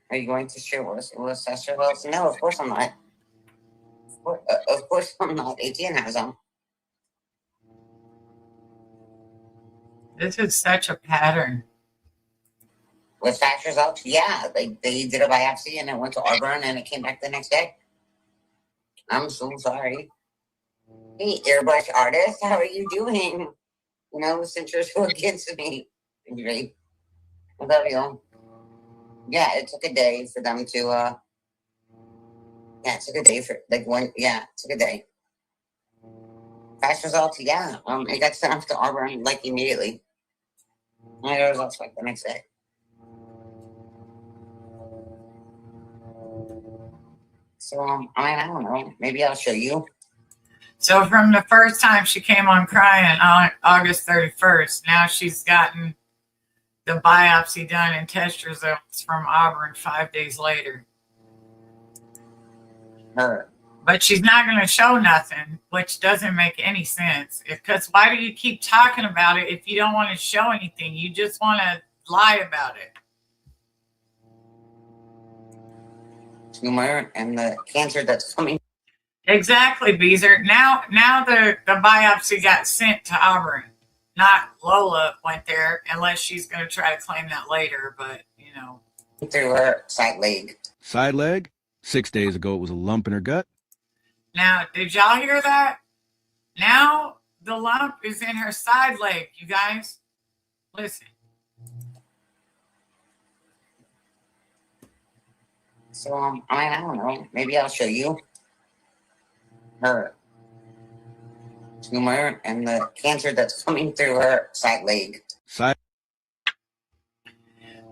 Are you going to share with Sasha Wells? No, of course I'm not. Of course I'm not. Etienne has them. This is such a pattern. With Sasha results, yeah, they did a biopsy and it went to Auburn and it came back the next day. I'm so sorry. Hey, airbrush artist, how are you doing? Since you're so against me. Great. I love you. Yeah, it took a day for them to it took a day for it took a day. Fast results, yeah. It got sent off to Auburn like immediately. And I got results like the next day. So I don't know. Maybe I'll show you. So from the first time she came on crying on August 31st, now she's gotten the biopsy done and test results from Auburn 5 days later. But she's not going to show nothing, which doesn't make any sense. Because why do you keep talking about it if you don't want to show anything? You just want to lie about it. Tumor and the cancer that's coming. Exactly, Beezer. Now the biopsy got sent to Auburn. Not Lola went there, unless she's going to try to claim that later, but, Through her side leg. Side leg? 6 days ago, it was a lump in her gut. Now, did y'all hear that? Now the lump is in her side leg, you guys. Listen. So I don't know. Maybe I'll show you her tumor and the cancer that's coming through her side leg. Side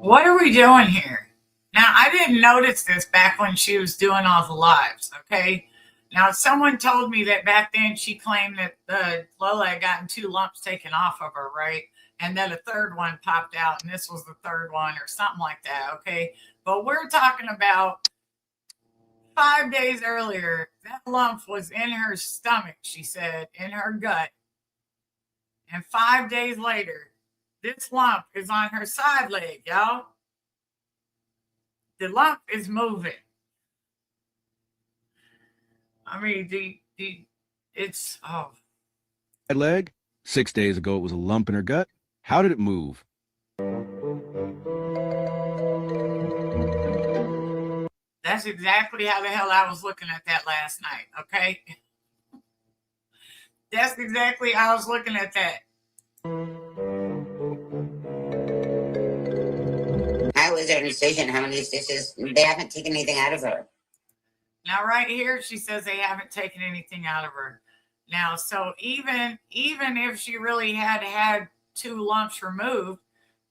What are we doing here? Now, I didn't notice this back when she was doing all the lives, okay? Now, someone told me that back then she claimed that Lola had gotten 2 lumps taken off of her, right? And then a third one popped out, and this was the third one or something like that, okay? But we're talking about 5 days earlier, that lump was in her stomach, she said, in her gut. And 5 days later, this lump is on her side leg, y'all. The lump is moving. I mean, it's, oh. leg? 6 days ago, it was a lump in her gut. How did it move? That's exactly how the hell I was looking at that last night, okay? That's exactly how I was looking at that. How is there a decision? How many stitches? They haven't taken anything out of her. Now, right here, she says they haven't taken anything out of her. Now, so even if she really had 2 lumps removed,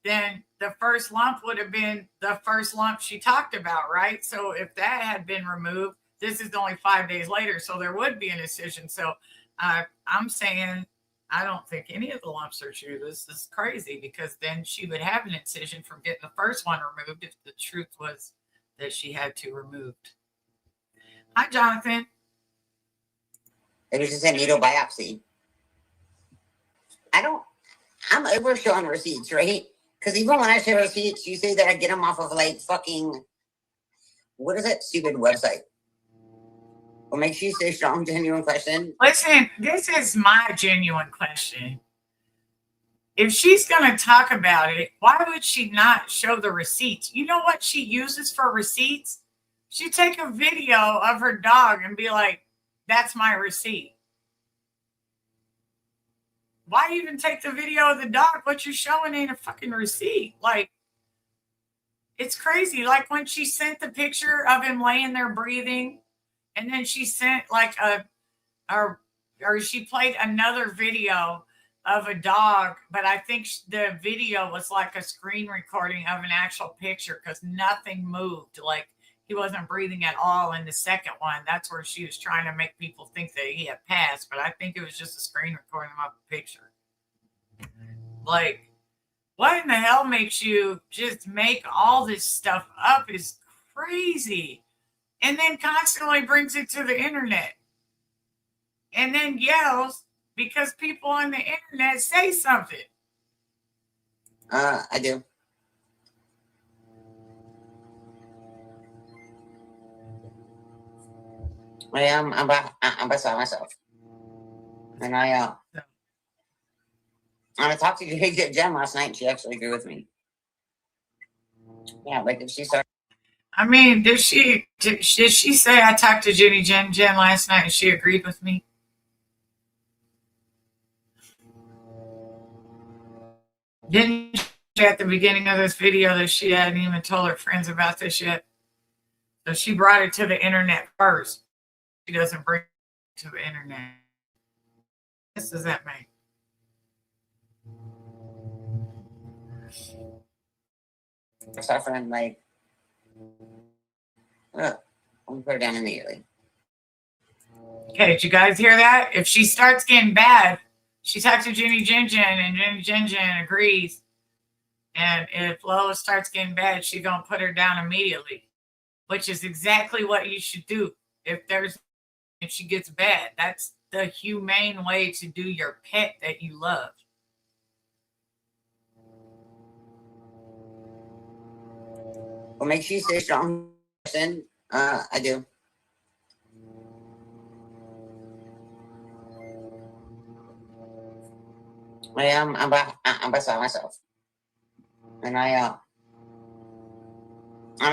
then the first lump would have been the first lump she talked about, right? So if that had been removed, this is only 5 days later, so there would be an incision. So I'm saying I don't think any of the lumps are true. This is crazy because then she would have an incision from getting the first one removed if the truth was that she had 2 removed. Hi, Jonathan. It was just a needle biopsy. I'm over showing receipts, right? Because even when I show receipts, you say that I get them off of like fucking, what is that stupid website? What makes you say strong, genuine question? Listen, this is my genuine question. If she's going to talk about it, why would she not show the receipts? You know what she uses for receipts? She take a video of her dog and be like, that's my receipt. Why even take the video of the dog? What you're showing ain't a fucking receipt. Like, it's crazy. Like when she sent the picture of him laying there breathing, and then she sent like or she played another video of a dog, but I think the video was like a screen recording of an actual picture because nothing moved. Like he wasn't breathing at all in the second one. That's where she was trying to make people think that he had passed, but I think it was just a screen recording of a picture. Like, what in the hell makes you just make all this stuff up is crazy. And then constantly brings it to the internet. And then yells because people on the internet say something. I do. I'm beside myself. And I talked to Jen last night and she actually agreed with me. Yeah, like if she started. I mean, did she say I talked to Jen last night and she agreed with me? Didn't she at the beginning of this video that she hadn't even told her friends about this yet? So she brought it to the internet first. She doesn't bring it to the internet. What does that make? Suffering like, I'm gonna put her down immediately. Okay, did you guys hear that? If she starts getting bad, she talks to Jenny Jen and Jenny Jen agrees. And if Lola starts getting bad, she's gonna put her down immediately, which is exactly what you should do. If she gets bad, that's the humane way to do your pet that you love. What makes you say strong person? I do. I'm beside myself. And I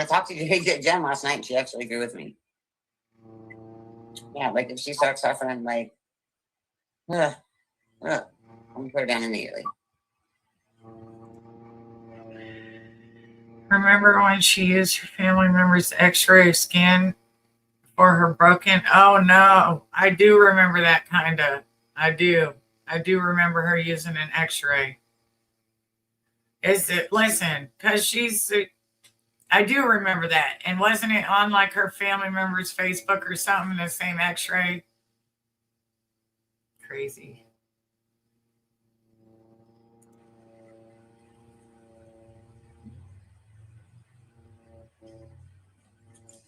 talked to Jen last night and she actually agreed with me. Yeah, like if she starts suffering like, I'm gonna put her down immediately. Remember when she used her family member's x-ray scan for her broken? Oh no, I do remember that kind of. I do. I do remember her using an x-ray. Is it, listen, because I do remember that. And wasn't it on like her family member's Facebook or something, the same x-ray? Crazy.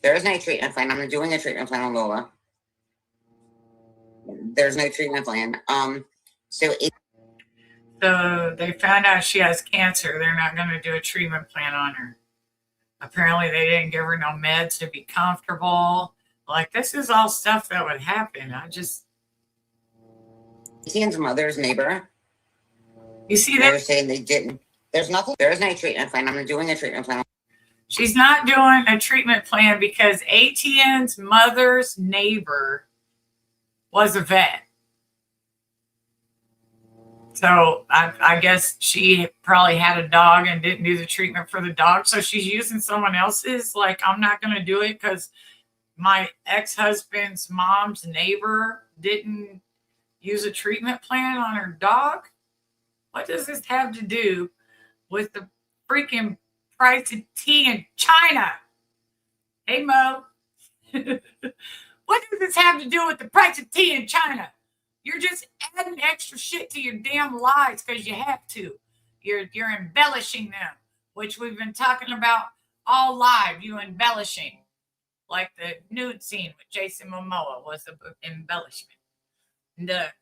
There is no treatment plan. I'm doing a treatment plan on Lola. There's no treatment plan. So they found out she has cancer. They're not going to do a treatment plan on her. Apparently, they didn't give her no meds to be comfortable. Like, this is all stuff that would happen. Etienne's mother's neighbor. You see They were that? saying they didn't. There's nothing. There is no treatment plan. I'm doing a treatment plan. She's not doing a treatment plan because ATN's mother's neighbor was a vet. So I guess she probably had a dog and didn't do the treatment for the dog. So she's using someone else's. Like, I'm not going to do it because my ex-husband's mom's neighbor didn't use a treatment plan on her dog. What does this have to do with the freaking price of tea in China? Hey, Mo. What does this have to do with the price of tea in China? You're just adding extra shit to your damn lies because you have to. You're embellishing them, which we've been talking about all live. You embellishing, like the nude scene with Jason Momoa was an embellishment. The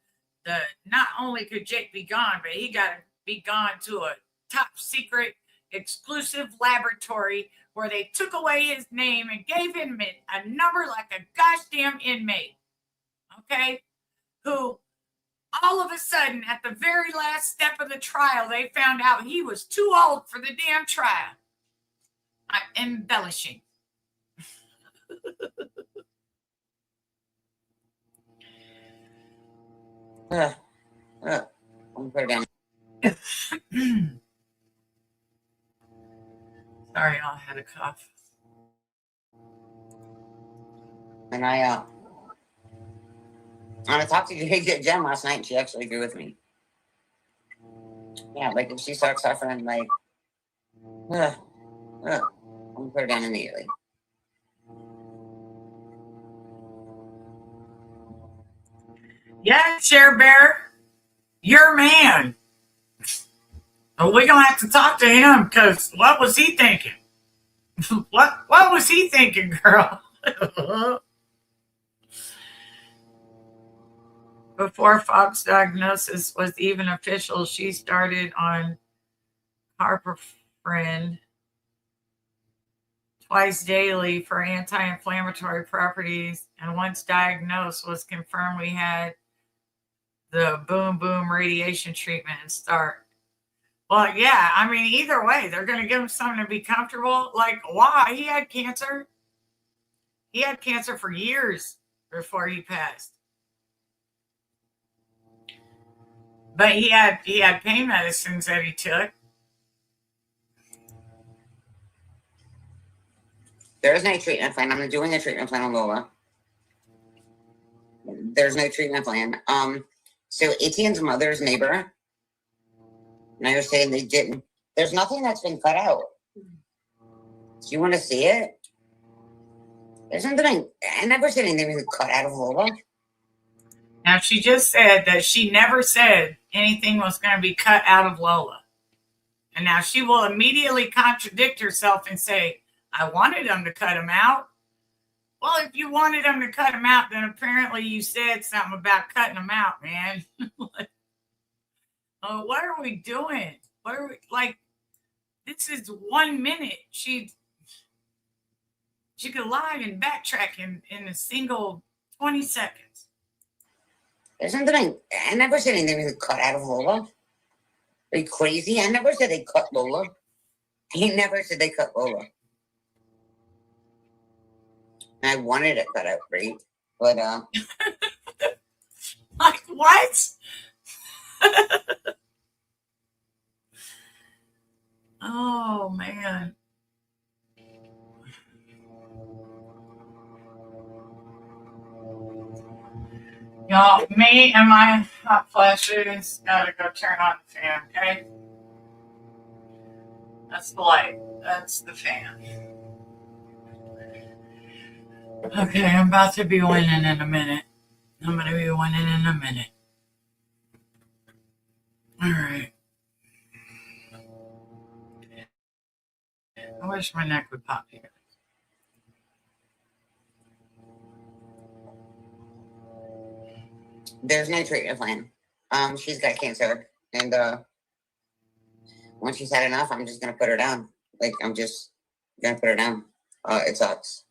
not only could Jake be gone, but he got to be gone to a top secret exclusive laboratory where they took away his name and gave him a number like a goddamn inmate. Okay? Who all of a sudden at the very last step of the trial, they found out he was too old for the damn trial. I'm embellishing. I'm put it down. Sorry, I had a cough. And I talked to Jen last night, and she actually agreed with me. Yeah, like if she starts suffering, like, I'm gonna put her down immediately. Yeah, Share Bear, your man. We're gonna have to talk to him because what was he thinking? What was he thinking, girl? Before Fox's diagnosis was even official, she started on carprofen twice daily for anti-inflammatory properties, and once diagnosed, was confirmed we had the boom radiation treatment and start. Well, yeah, I mean, either way, they're going to give him something to be comfortable. Like, why? He had cancer. He had cancer for years before he passed. But he had pain medicines that he took. There is no treatment plan. I'm doing a treatment plan on Lola. There's no treatment plan. So Etienne's mother's neighbor, and I was saying they didn't. There's nothing that's been cut out. Do you want to see it? There's something I never said anything was cut out of Lola. Now, she just said that she never said anything was going to be cut out of Lola. And now she will immediately contradict herself and say, I wanted them to cut him out. Well, if you wanted them to cut him out, then apparently you said something about cutting him out, man. Oh, what are we doing? What are we, like, this is 1 minute. She could lie and backtrack in a single 20 seconds. There's something I never said anything was cut out of Lola. Are you crazy? I never said they cut Lola. He never said they cut Lola. I wanted it cut out, right? But like what? Oh man. Y'all, me and my hot flashes gotta go turn on the fan, okay? That's the light. That's the fan. Okay, I'm about to be winning in a minute. I'm gonna be winning in a minute. Alright. I wish my neck would pop here. There's no treatment plan. She's got cancer, and once she's had enough, I'm just gonna put her down. Like, I'm just gonna put her down. It sucks.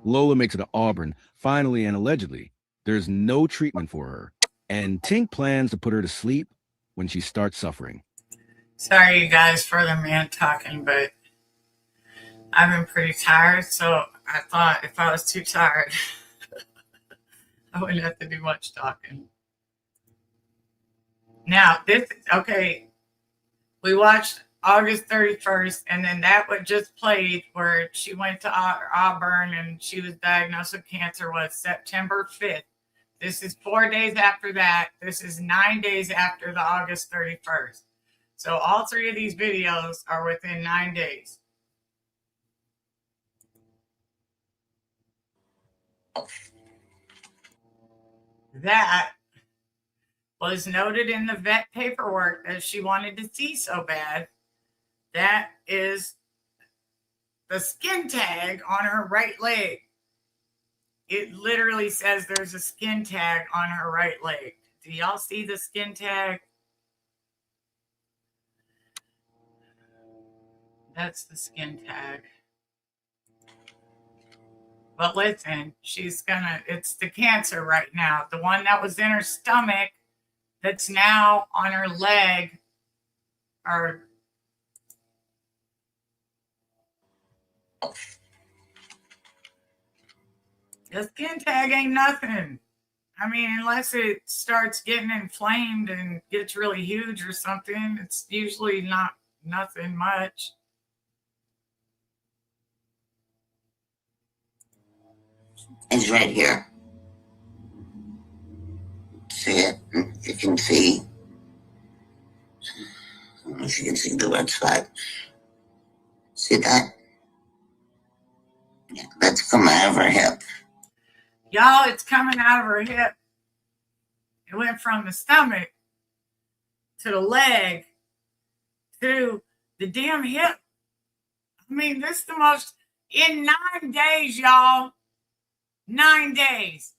Lola makes it to Auburn, finally and allegedly. There's no treatment for her, and Tink plans to put her to sleep when she starts suffering. Sorry, you guys, for the man talking, but I've been pretty tired, so I thought if I was too tired, I wouldn't have to do much talking. Now, this, okay, we watched August 31st, and then that what just played where she went to Auburn and she was diagnosed with cancer was September 5th. This is 4 days after that. This is 9 days after the August 31st. So all three of these videos are within 9 days. That was noted in the vet paperwork that she wanted to see so bad. That is the skin tag on her right leg. It literally says there's a skin tag on her right leg. Do y'all see the skin tag? That's the skin tag. But listen, it's the cancer right now. The one that was in her stomach that's now on her leg or the skin tag ain't nothing. I mean, unless it starts getting inflamed and gets really huge or something, it's usually not nothing much. It's right here. See it? You can see. I don't know if you can see the red spot. See that? Yeah, that's coming out of her hip. Y'all, it's coming out of her hip. It went from the stomach to the leg to the damn hip. I mean, this is the most, in 9 days, y'all. 9 days.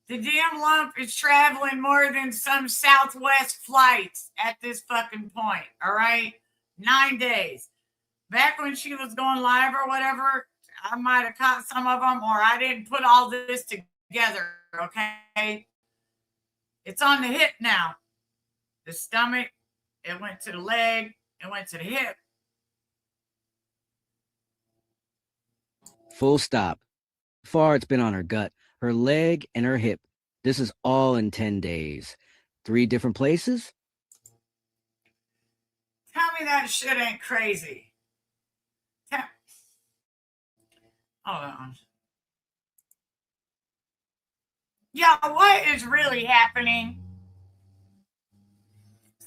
The damn lump is traveling more than some Southwest flights at this fucking point. All right. 9 days. Back when she was going live or whatever, I might have caught some of them, or I didn't put all this together. Okay. It's on the hip now. The stomach, it went to the leg, it went to the hip. Full stop. Far it's been on her gut, her leg, and her hip. This is all in 10 days. 3 different places? Tell me that shit ain't crazy. Hold on. Yeah, what is really happening?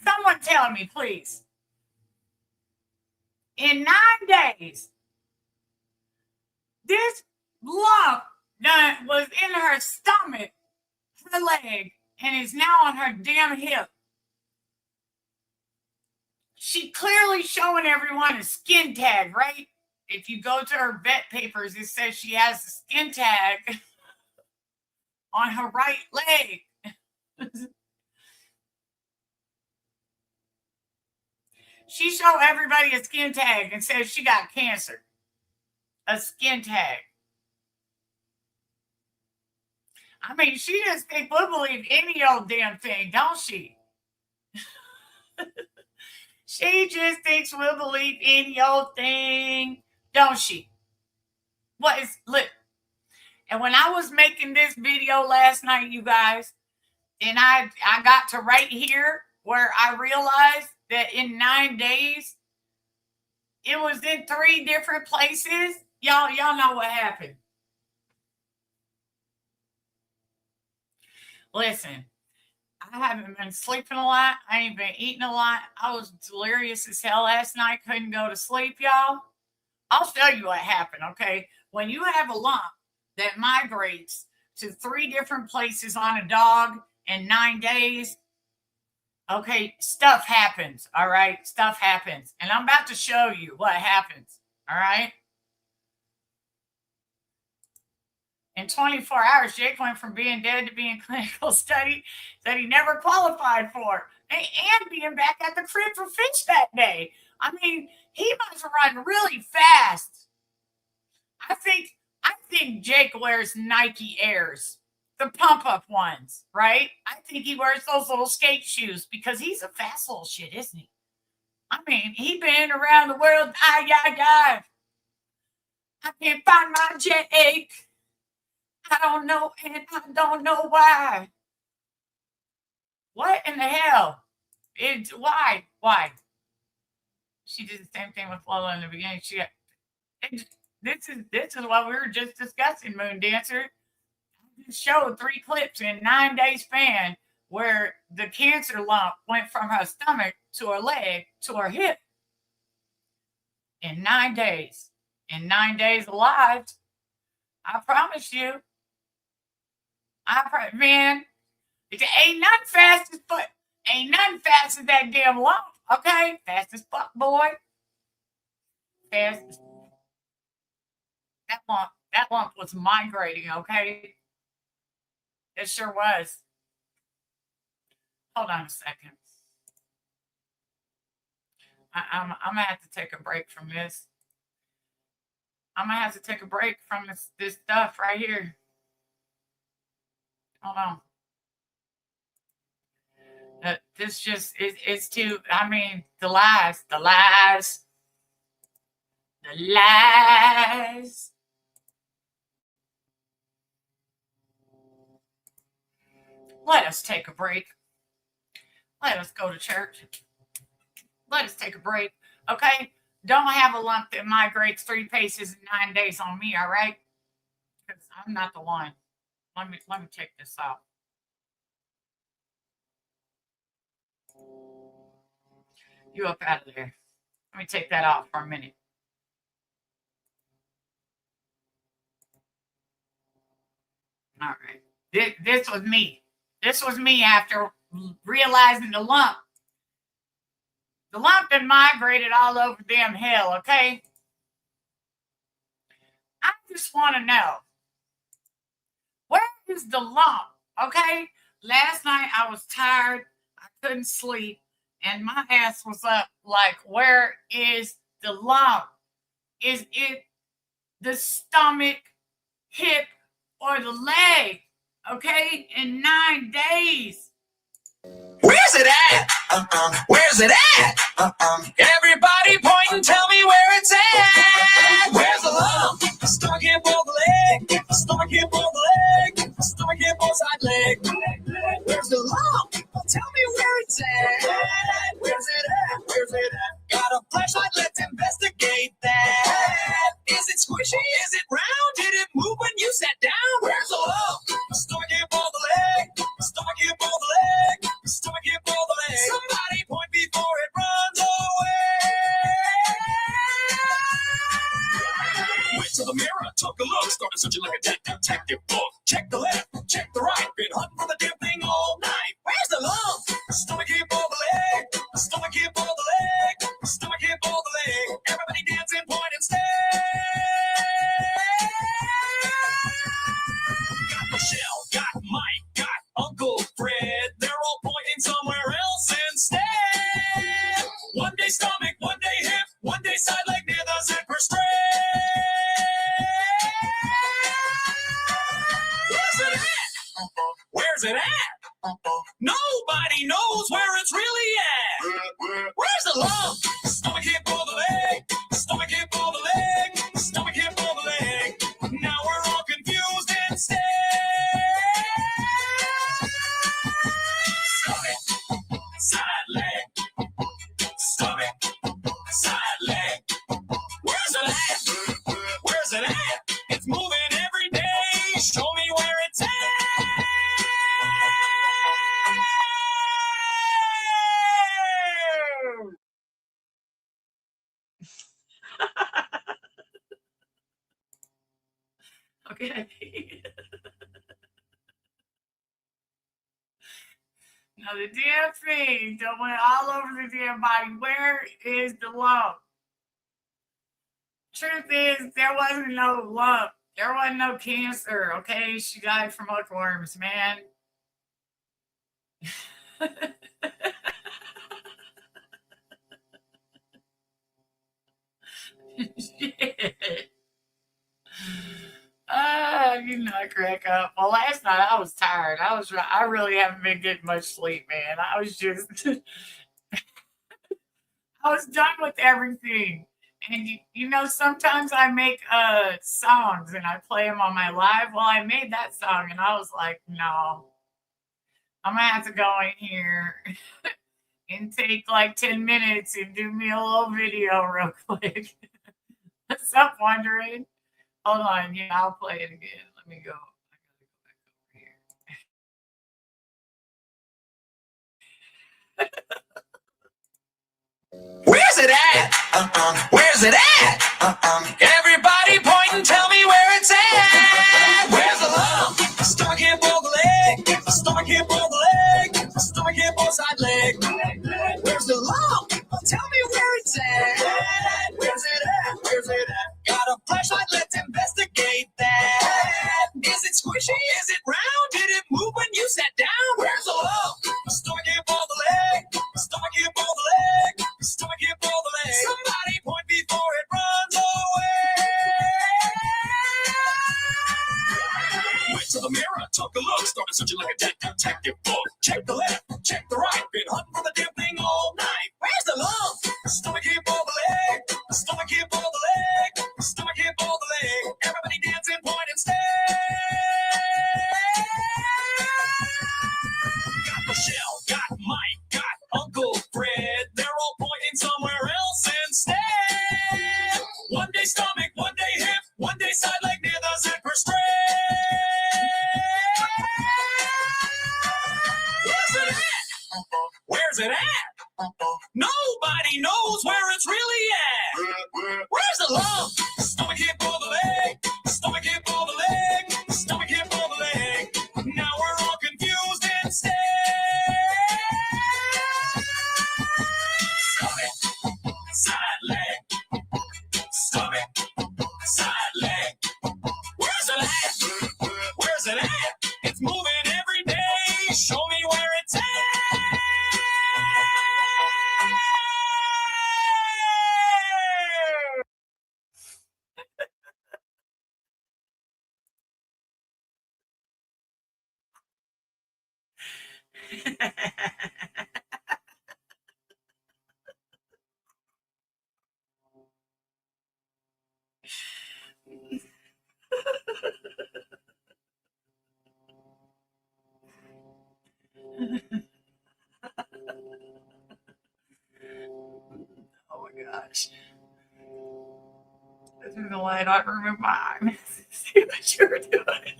Someone tell me, please. In 9 days, this lump that was in her stomach, her leg, and is now on her damn hip. She clearly showing everyone a skin tag, right? If you go to her vet papers, it says she has a skin tag on her right leg. She showed everybody a skin tag and says she got cancer. A skin tag. I mean, she just think we'll believe any old damn thing, don't she? She just thinks we'll believe any old thing, don't she? What is, look. And when I was making this video last night, you guys, and I got to right here where I realized that in 9 days, it was in 3 different places. Y'all know what happened. Listen, I haven't been sleeping a lot. I ain't been eating a lot. I was delirious as hell last night. Couldn't go to sleep, y'all. I'll tell you what happened, okay? When you have a lump that migrates to 3 different places on a dog in 9 days, okay, stuff happens, all right? Stuff happens. And I'm about to show you what happens, all right? In 24 hours, Jake went from being dead to being clinical study that he never qualified for and being back at the crib for Finch that day. I mean, he must run really fast. I think Jake wears Nike Airs, the pump-up ones, right? I think he wears those little skate shoes because he's a fast little shit, isn't he? I mean, he been around the world. I can't find my Jake. I don't know, and I don't know why. What in the hell? Why? She did the same thing with Lola in the beginning. This is what we were just discussing, Moon Dancer. I showed 3 clips in 9 days span where the cancer lump went from her stomach to her leg to her hip. In 9 days. In 9 days alive. I promise you. Man, it ain't nothing fast as fuck. Ain't nothing fast as that damn lump. Okay? Fast as fuck, boy. Fast as that lump was migrating, okay? It sure was. Hold on a second. I'm gonna have to take a break from this. I'm gonna have to take a break from this stuff right here. Hold on. This just it's too. I mean, the lies. Let us take a break. Let us go to church. Let us take a break, okay? Don't have a lump that migrates 3 paces in 9 days on me, all right? Because I'm not the one. Let me check this out. You up out of there. Let me take that off for a minute. All right. This was me. This was me after realizing the lump. The lump had migrated all over damn hell, okay? I just want to know, where is the lump, okay? Last night I was tired. I couldn't sleep. And my ass was up like, where is the lump? Is it the stomach, hip, or the leg? Okay? In 9 days. Where's it at? Where's it at? Everybody point and tell me where it's at. Where's the lump? Stomach, hip, or the leg? Stomach, hip, or the leg? Stomach, hip, or side leg? Where's the lump? Tell me where it's at. Where's it at? Where's it at? Got a flashlight, let's investigate that. Is it squishy? Is it round? Did it move when you sat down? Where's the lump? Stomach, hip, or the leg? Stomach, hip, or the leg? Stomach, hip, or the leg? Somebody point before it runs away. Went to the mirror, took a look, started searching like a detective book. Check the left, check the right, been hunting for the damn thing all night. Where's the lump? Stomach, hip, or the leg? Stomach, hip, or the leg? Stomach, hip, or the leg? Everybody dancing, point and stay. Got Michelle, got Mike, got Uncle Fred. They're all pointing somewhere else instead. One day stomach, one day hip, one day side leg near the zipper strap. Where's it at? Where's it at? Nobody knows where it's really at. Where's the lump? Stomach, hip, or the leg? Stomach, hip, or the leg? Stomach, hip, or the leg? Now we're all confused instead. Stomach, side leg. Stomach, side leg. Where's it at? Where's it at? It's moving every day. Show me where it's at. No, the damn thing that went all over the damn body. Where is the lump? Truth is, there wasn't no lump. There wasn't no cancer, okay? She died from hookworms, man. Shit. You know, I crack up. Well, last night I was tired. I really haven't been getting much sleep, man. I was just, I was done with everything. And you know, sometimes I make songs and I play them on my live. Well, I made that song and I was like, no, I'm gonna have to go in here and take like 10 minutes and do me a little video real quick. Stop wondering. Hold on, yeah, I'll play it again. Let me go. I gotta go back over here. Where's it at? Where's it at? Everybody point and tell me where it's at. Where's the lump? Stomach, hip, or the leg? Stomach, hip, or the leg? Stomach, hip, or side leg? Where's the lump? Tell me where it's at. Where's it at? Where's it at? Got a flashlight, let's investigate that. Is it squishy? Is it round? Did it move when you sat down? Where's the lump? Stomach, hip, or the leg? Stomach, hip, or the leg? Stomach, hip, or the leg? Somebody point before it runs away. Went to the mirror, took a look, started searching like a detective book. Check the left, check the right, been hunting for the damn thing all night. Where's the lump? Stomach, hip, or the leg? Stomach, hip, or the leg? Stomach, hip, or the leg? Everybody dance and point and stare. Got Michelle, got Mike, got Uncle Fred. They're all pointing somewhere else instead. One day stomach, one day hip, one day side leg near the zipper strap. Where's it at? Where's it at? Nobody knows where it's really at. Where's the lump? Stomach, hip, or the leg? Stomach, hip, or the leg? Stomach, hip, or the leg? Now we're all confused instead. Stomach, side leg. Stomach, side leg. Where's it at? Where's it at? It's moving every day. Show me where it's at. Oh my gosh. This is the light I remove my eye. See what you're doing.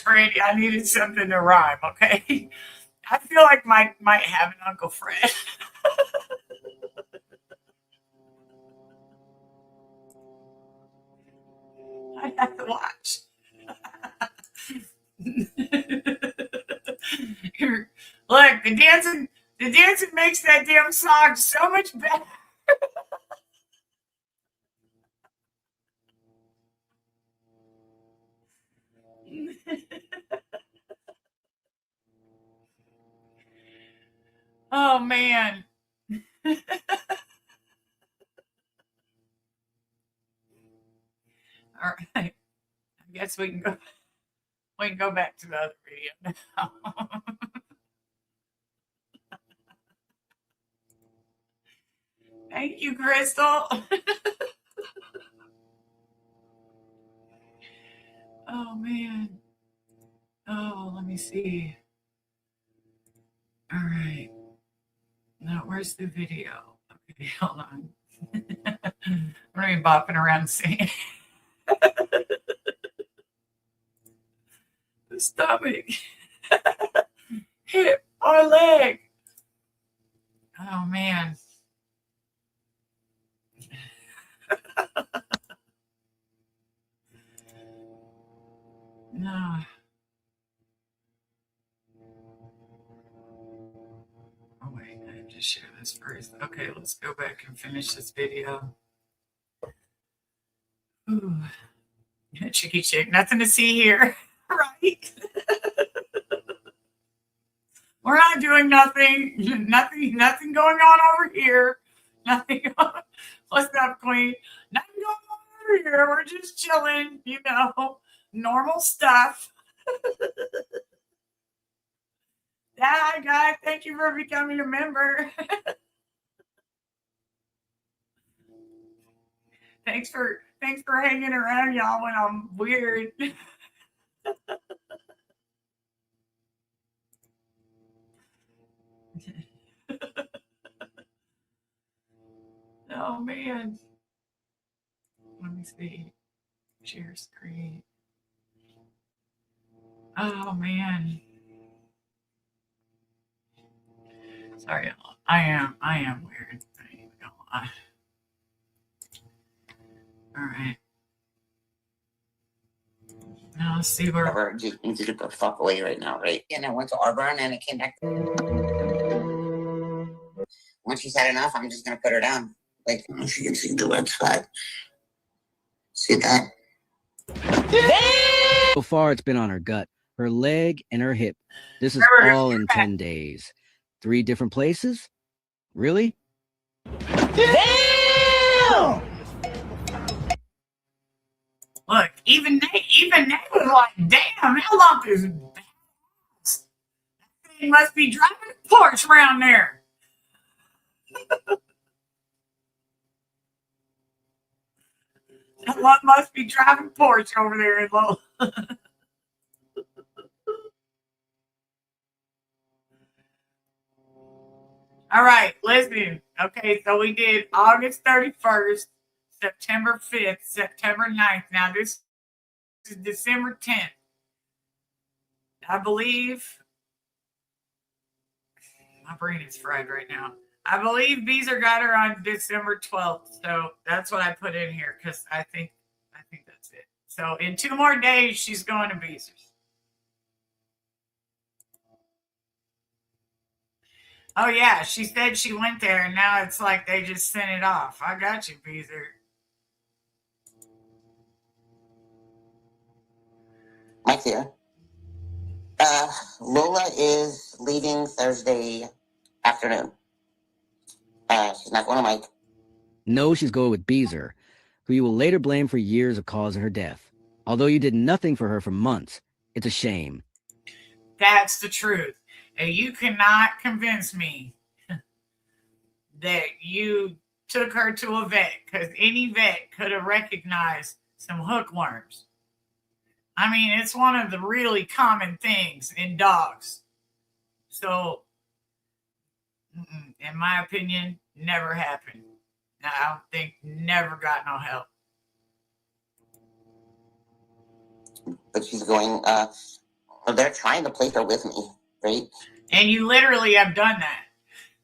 Brady, I needed something to rhyme, okay? I feel like Mike might have an Uncle Fred. I have to watch. Look, the dancing makes that damn song so much better. Oh man. All right. I guess we can go back to the other video now. Thank you, Crystal. Oh man. Oh, let me see. All right. Now, where's the video? Okay, hold on. I'm gonna be bopping around singing. The stomach, hip, or leg. Oh man. Okay, let's go back and finish this video. Ooh. Chicky chick, nothing to see here, right? We're not doing nothing. Nothing going on over here. Nothing. What's up, Queen? Nothing going on over here. We're just chilling, normal stuff. Hi, guys. Thank you for becoming a member. Thanks for hanging around, y'all, when I'm weird. Oh man. Let me see. Share screen. Oh man. Sorry, I am weird. I ain't gonna lie. All right. Now let's see where. Whatever, just need to get the fuck away right now, right? And I went to Auburn and it came back. Once she's had enough, I'm just gonna put her down. Like, I don't know if you can see the red spot. See that? So far, it's been on her gut, her leg, and her hip. This is Remember, all in 10 days. 3 different places? Really? Damn! Look, even Nate was like, damn, that lump is badass. That thing must be driving a Porsche around there. That lump must be driving Porsche over there in Low. All right, listen. Okay, so we did August 31st, September 5th, September 9th. Now this is December 10th. I believe my brain is fried right now. I believe Beezer got her on December 12th. So that's what I put in here because I think that's it. So in 2 more days, she's going to Beezer's. Oh yeah, she said she went there, and now it's like they just sent it off. I got you, Beezer. Mike's here. Lola is leaving Thursday afternoon. She's not going to Mike. No, she's going with Beezer, who you will later blame for years of causing her death. Although you did nothing for her for months, it's a shame. That's the truth. And you cannot convince me that you took her to a vet, because any vet could have recognized some hookworms. I mean, it's one of the really common things in dogs. So, in my opinion, never happened. I don't think never got no help. But she's going, they're trying to place her with me, right? And you literally have done that.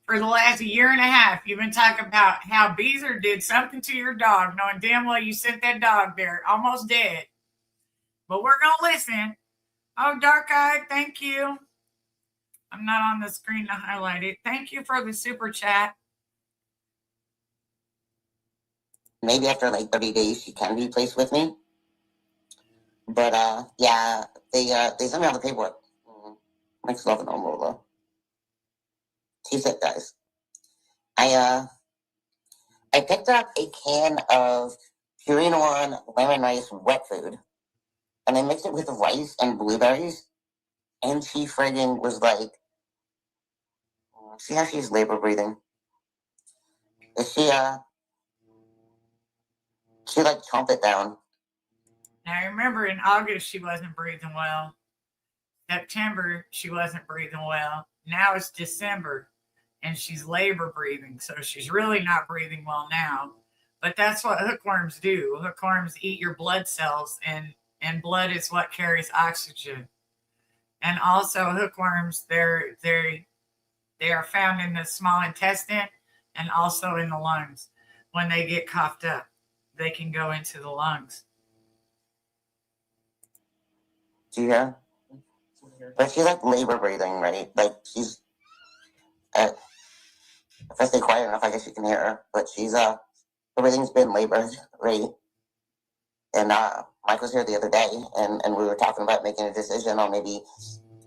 For the last 1.5 years, you've been talking about how Beezer did something to your dog, knowing damn well you sent that dog there, almost dead. But we're going to listen. Oh, Dark Eye, thank you. I'm not on the screen to highlight it. Thank you for the super chat. Maybe after like 30 days, she can be placed with me. But, yeah, they sent me all the paperwork. Makes love and all Lola. She's it, guys. I picked up a can of Purina One lemon rice wet food, and I mixed it with rice and blueberries, and she friggin' was like, see how she's labor breathing? She like chomped it down. Now, remember, in August, she wasn't breathing well. September, she wasn't breathing well. Now it's December, and she's labor breathing, so she's really not breathing well now. But that's what hookworms do. Hookworms eat your blood cells, and blood is what carries oxygen. And also, hookworms, they are found in the small intestine and also in the lungs. When they get coughed up, they can go into the lungs. Yeah. But she's like labor breathing, right? Like she's if I stay quiet enough, I guess you can hear her. But she's everything's been labored, right? And Mike was here the other day, and we were talking about making a decision on maybe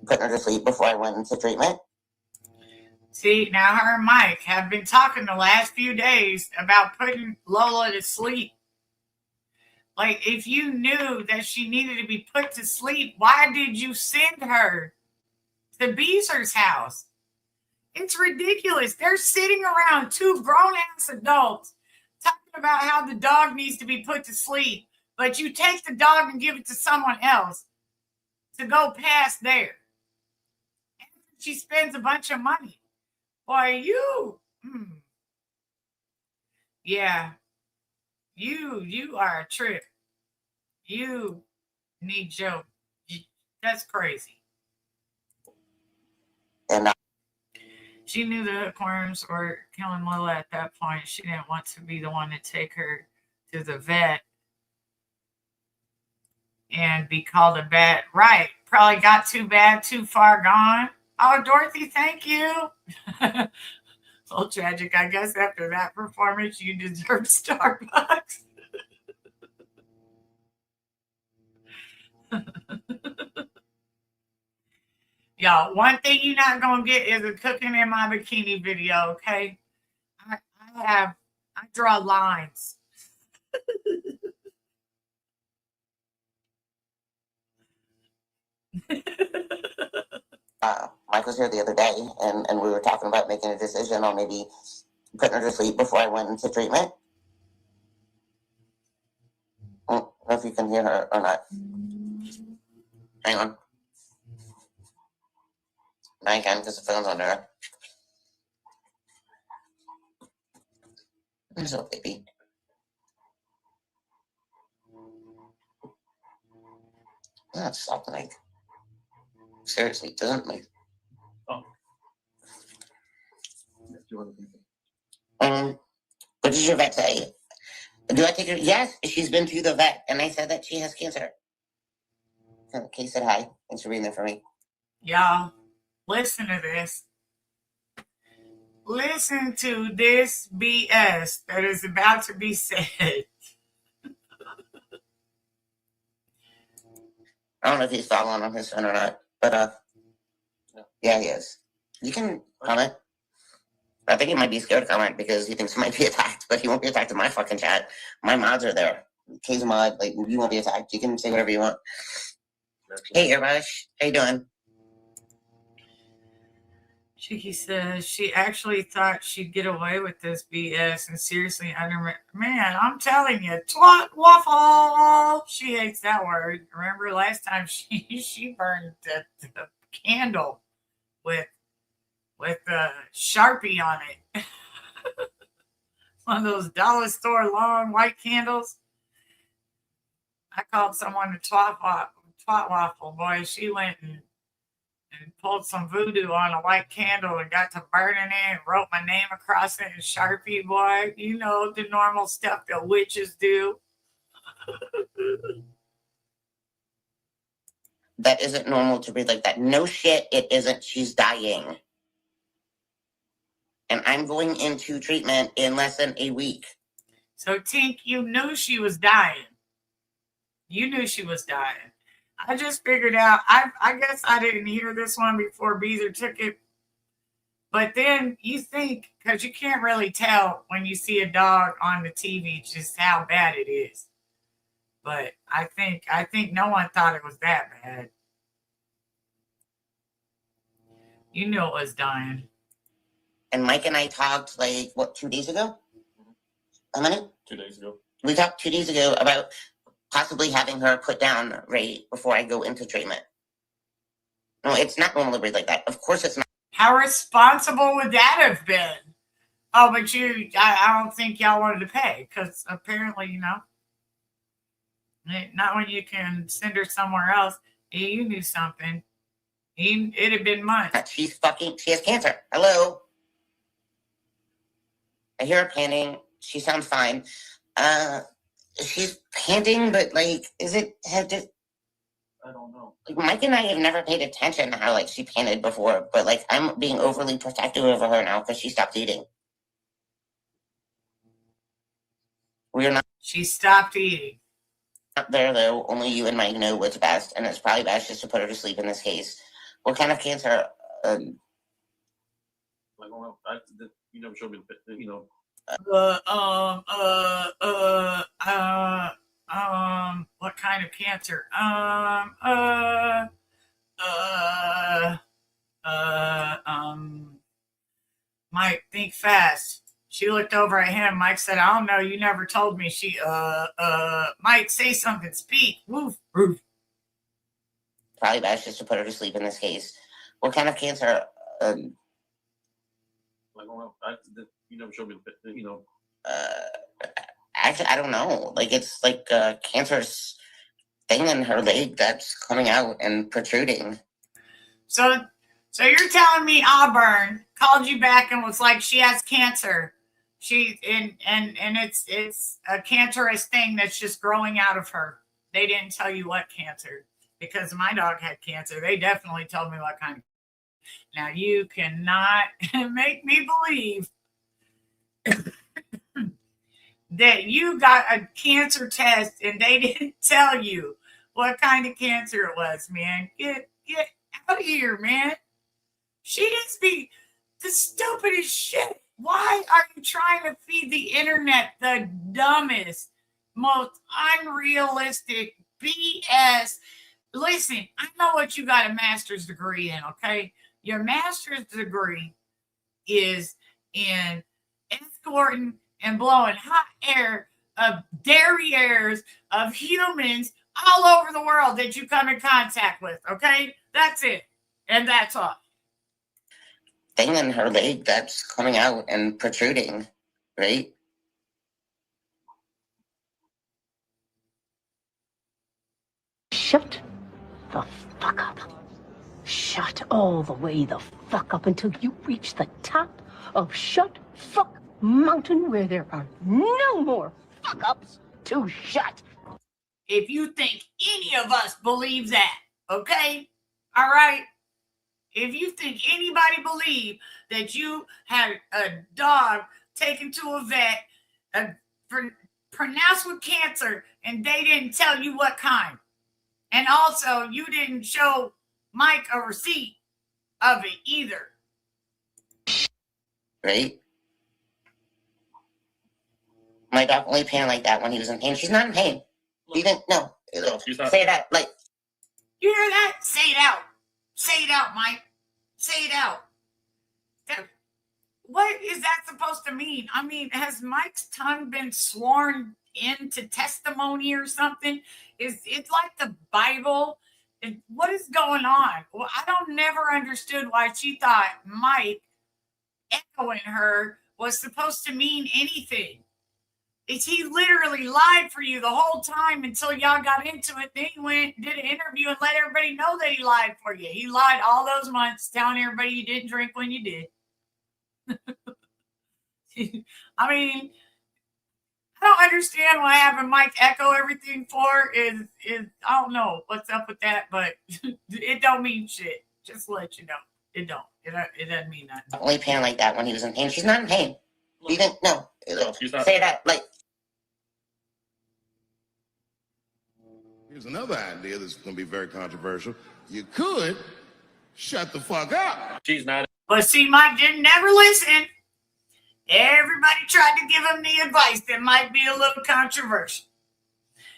putting her to sleep before I went into treatment. See, now her and Mike have been talking the last few days about putting Lola to sleep. Like, if you knew that she needed to be put to sleep, why did you send her to Beezer's house? It's ridiculous. They're sitting around, two grown-ass adults, talking about how the dog needs to be put to sleep, but you take the dog and give it to someone else to go past there. And she spends a bunch of money. Boy, yeah, you are a trip. You need Joe. That's crazy. And she knew the hookworms were killing Lola at that point. She didn't want to be the one to take her to the vet and be called a bad. Right. Probably got too bad, too far gone. Oh, Dorothy, thank you. A little tragic, I guess. After that performance, you deserve Starbucks. Y'all, one thing you're not going to get is a cooking in my bikini video, okay? I draw lines. Mike was here the other day, and we were talking about making a decision on maybe putting her to sleep before I went into treatment. I don't know if you can hear her or not. Hang on. Now I can, because the phone's on her. There's no baby. That's something like. Seriously, doesn't like. Oh. What did your vet say? Do I take her? Yes, she's been to the vet, and I said that she has cancer. Kay said hi. Thanks for being there for me. Y'all, listen to this. Listen to this BS that is about to be said. I don't know if he's following on his phone or not, but yeah, he is. You can comment. I think he might be scared to comment because he thinks he might be attacked, but he won't be attacked in my fucking chat. My mods are there. Kay's a mod, like, you won't be attacked. You can say whatever you want. Hey, Airbush, how you doing? Cheeky says she actually thought she'd get away with this BS and seriously man, I'm telling you, twat waffle. She hates that word. Remember last time she burned the candle with a Sharpie on it. One of those dollar store long white candles. I called someone a twat waffle. Boy, she went and pulled some voodoo on a white candle and got to burning it and wrote my name across it in Sharpie, boy. You know, the normal stuff that witches do. That isn't normal to breathe like that. No shit, it isn't. She's dying. And I'm going into treatment in less than a week. So, Tink, you knew she was dying. You knew she was dying. I just figured out, I guess I didn't hear this one before Beezer took it. But then you think, because you can't really tell when you see a dog on the TV just how bad it is. But I think no one thought it was that bad. You knew it was dying. And Mike and I talked, 2 days ago? How many? 2 days ago. We talked 2 days ago about possibly having her put down right before I go into treatment. No, it's not normal to breathe like that. Of course it's not. How responsible would that have been? Oh, but I don't think y'all wanted to pay because apparently, not when you can send her somewhere else. You knew something. It had been months. She has cancer. Hello? I hear her panting. She sounds fine. She's panting, but is it I don't know. Mike and I have never paid attention to how she panted before, but I'm being overly protective over her now because she stopped eating. We're not She stopped eating. there though. Only you and Mike know what's best, and it's probably best just to put her to sleep in this case. What kind of cancer? Like, well, you never showed me the picture, you know. What kind of cancer? Mike, think fast. She looked over at him. Mike said, I don't know. You never told me. Mike, say something. Speak. Woof, woof. Probably best just to put her to sleep in this case. What kind of cancer? Like, well, you never showed me the picture, you know. Actually, I don't know. Like, it's like a cancerous thing in her leg that's coming out and protruding. So you're telling me Auburn called you back and was like, she has cancer. And it's a cancerous thing that's just growing out of her. They didn't tell you what cancer, because my dog had cancer. They definitely told me what kind. Now you cannot make me believe that you got a cancer test and they didn't tell you what kind of cancer it was, man. Get out of here, man. She just be the stupidest shit. Why are you trying to feed the internet the dumbest, most unrealistic BS? Listen, I know what you got a master's degree in, okay? Your master's degree is in escorting and blowing hot air of derrieres of humans all over the world that you come in contact with, okay? That's it. And that's all. Thing in her leg that's coming out and protruding, right? Shut the fuck up. Shut all the way the fuck up until you reach the top of Shut Fuck Mountain, where there are no more fuck ups to shut. If you think any of us believe that, okay? All right? If you think anybody believe that you had a dog taken to a vet, pronounced with cancer, and they didn't tell you what kind, and also you didn't show Mike a receipt of it either. Right? My dog only pan like that when he was in pain. She's not in pain. You didn't, no. She's not. Say that, like. You hear that? Say it out. Say it out, Mike. Say it out. What is that supposed to mean? I mean, has Mike's tongue been sworn into testimony or something? Is it like the Bible? What is going on? Well, I never understood why she thought Mike echoing her was supposed to mean anything. He literally lied for you the whole time until y'all got into it. Then he went and did an interview and let everybody know that he lied for you. He lied all those months, telling everybody you didn't drink when you did. I mean, I don't understand why having Mike echo everything for is I don't know what's up with that, but it don't mean shit. Just to let you know, it don't. It doesn't mean nothing. Only pan like that when he was in pain. She's not in pain. You didn't, no. She's not. Say that, like. Here's another idea that's going to be very controversial. You could shut the fuck up. She's not. But see, Mike didn't never listen. Everybody tried to give him the advice that might be a little controversial.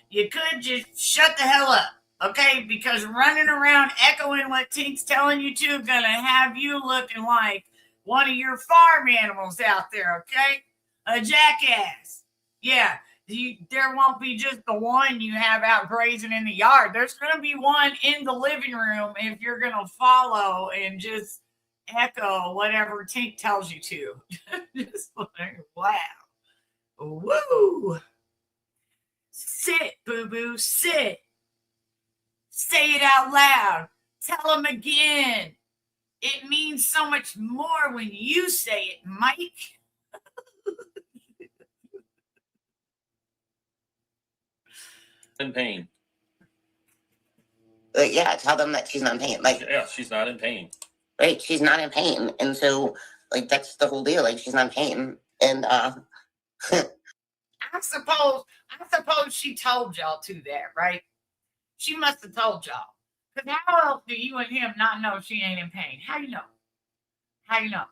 You could just shut the hell up, okay? Because running around echoing what Tink's telling you to gonna have you looking like one of your farm animals out there, okay? A jackass. Yeah, there won't be just the one you have out grazing in the yard. There's gonna be one in the living room if you're gonna follow and just echo whatever Tink tells you to. Just like, wow. Woo. Sit, boo-boo, sit. Say it out loud. Tell them again. It means so much more when you say it, Mike. In pain. Yeah, tell them that she's not in pain. Like, Yeah, she's not in pain. right, she's not in pain. And so, like, that's the whole deal. Like, she's not in pain. And, I'm I suppose she told y'all to that, right? She must have told y'all. Because how else do you and him not know she ain't in pain? How you know? How you know?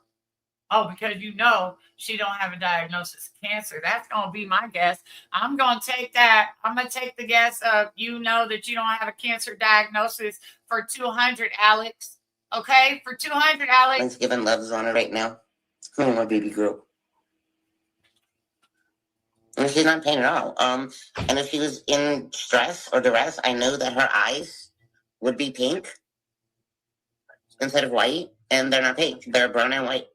Oh, because you know she don't have a diagnosis of cancer. That's going to be my guess. I'm going to take that. I'm going to take the guess of you know that you don't have a cancer diagnosis for 200, Alex. Okay? For 200, Alex. Thanksgiving love is on it right now. Oh, my baby girl. And she's not in pain at all. And if she was in stress or duress, I know that her eyes would be pink instead of white, and they're not pink. They're brown and white.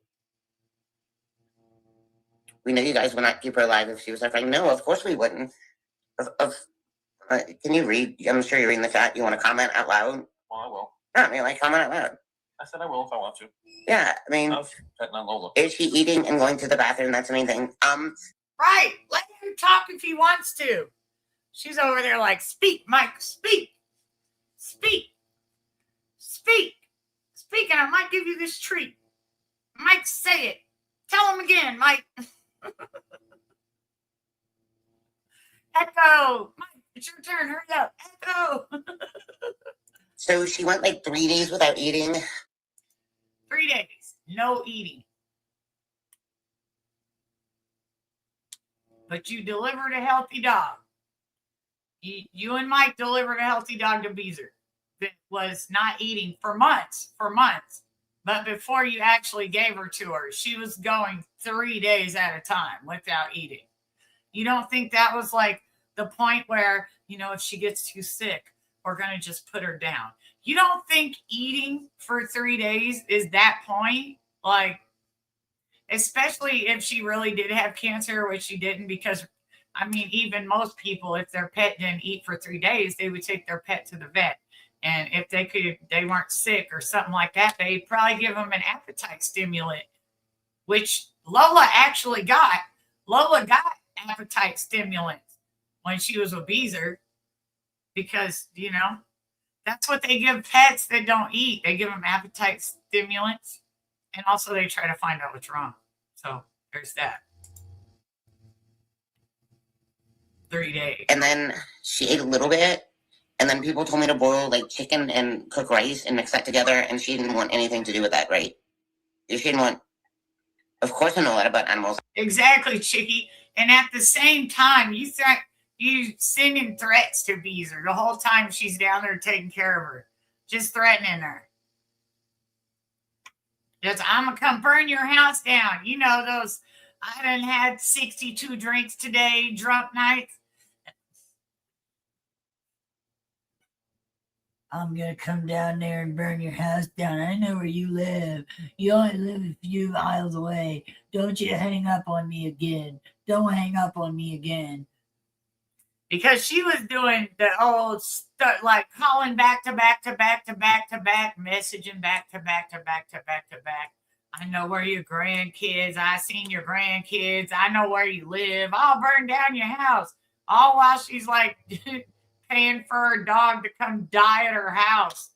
We know you guys would not keep her alive if she was suffering. No, of course we wouldn't. Can you read? I'm sure you're reading the chat. You want to comment out loud? Well, I will. Yeah, I mean, like, comment out loud. I said I will if I want to. Yeah, I mean, I was petting on Lola. is she eating and going to the bathroom? That's the main thing. Right. Let him talk if he wants to. She's over there like, speak, Mike, speak. Speak. Speak. Speak, and I might give you this treat. Mike, say it. Tell him again, Mike. Echo. Mike, it's your turn. Hurry up. Echo. So she went like 3 days without eating. 3 days. No eating. But you delivered a healthy dog. You and Mike delivered a healthy dog to Beezer that was not eating for months. But before you actually gave her to her, she was going 3 days at a time without eating. You don't think that was like the point where, you know, if she gets too sick, we're going to just put her down. You don't think eating for 3 days is that point? Like, especially if she really did have cancer, which she didn't, because, I mean, even most people, if their pet didn't eat for 3 days, they would take their pet to the vet. And if they weren't sick or something like that, they'd probably give them an appetite stimulant, which Lola actually got. Lola got appetite stimulants when she was with Beezer because, you know, that's what they give pets that don't eat. They give them appetite stimulants, and also they try to find out what's wrong. So there's that. 3 days. And then she ate a little bit. And then people told me to boil like chicken and cook rice and mix that together. And she didn't want anything to do with that, right? She didn't want. Of course, I know a lot about animals. Exactly, Chicky. And at the same time, you sending threats to Beezer the whole time she's down there taking care of her, just threatening her. Just, I'm gonna come burn your house down. You know those. I done had 62 drinks today, drunk nights. I'm going to come down there and burn your house down. I know where you live. You only live a few miles away. Don't you hang up on me again. Don't hang up on me again. Because she was doing the old stuff, like calling back to back to back to back to back, messaging back to back to back to back to back. I know where your grandkids. I seen your grandkids. I know where you live. I'll burn down your house. All while she's like... paying for a dog to come die at her house.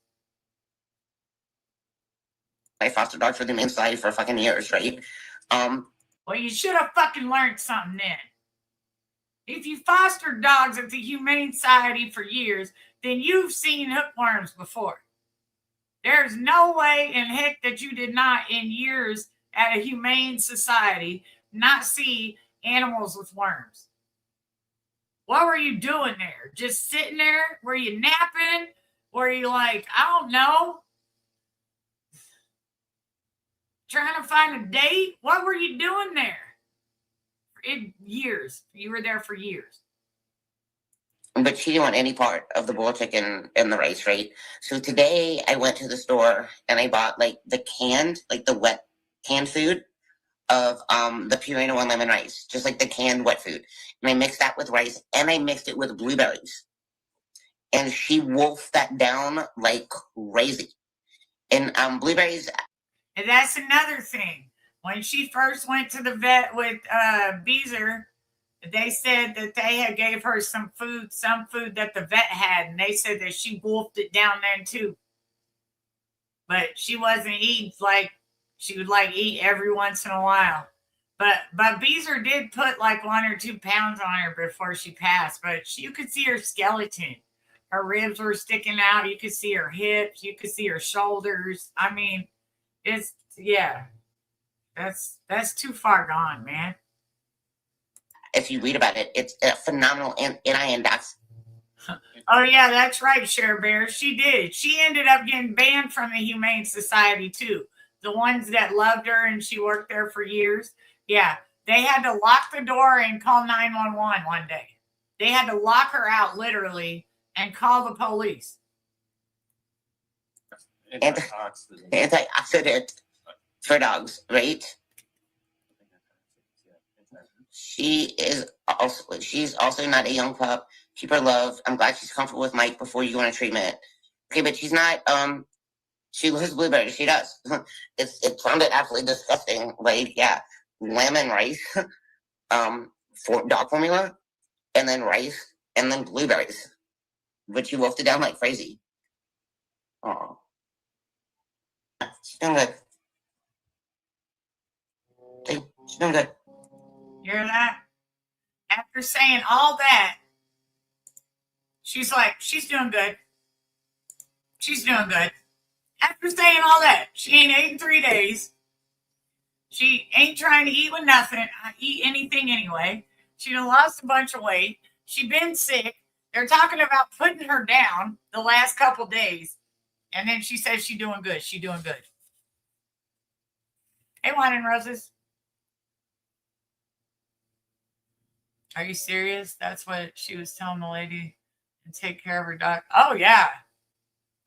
I fostered dogs for the Humane Society for fucking years, right? Well, you should have fucking learned something then. If you fostered dogs at the Humane Society for years, then you've seen hookworms before. There's no way in heck that you did not, in years at a Humane Society, not see animals with worms. What were you doing there? Just sitting there? Were you napping? Were you like, I don't know, trying to find a date? What were you doing there? Years. You were there for years. But she didn't want any part of the boiled chicken and the rice, right? So today I went to the store and I bought like the canned, like the wet canned food of the Purina One Lemon rice, just like the canned wet food. And I mixed that with rice and I mixed it with blueberries. And she wolfed that down like crazy. And blueberries. And that's another thing. When she first went to the vet with Beezer, they said that they had gave her some food that the vet had, and they said that she wolfed it down then too. But she wasn't eating, like she would like eat every once in a while. But Beezer did put like 1 or 2 pounds on her before she passed, but you could see her skeleton. Her ribs were sticking out. You could see her hips. You could see her shoulders. I mean, it's yeah. That's too far gone, man. If you read about it, it's a phenomenal index. Oh yeah, that's right, Cher Bear. She did. She ended up getting banned from the Humane Society too. The ones that loved her and she worked there for years. Yeah, they had to lock the door and call 911 one day. They had to lock her out literally and call the police. Antioxidant for dogs, right? She's also not a young pup. Keep her love. I'm glad she's comfortable with Mike before you go on treatment. Okay, but she's not she loves blueberries. She does. It sounded absolutely disgusting. Like, yeah, lamb and rice, for dog formula, and then rice, and then blueberries. But you wolfed it down like crazy. Oh, she's doing good. Okay, she's doing good. You hear that? After saying all that, she's like, she's doing good. She's doing good. After saying all that, she ain't ate in 3 days. She ain't trying to eat with nothing, eat anything anyway. She done lost a bunch of weight. She been sick. They're talking about putting her down the last couple days. And then she says she's doing good. She's doing good. Hey, Wine and Roses. Are you serious? That's what she was telling the lady to take care of her dog. Oh, yeah.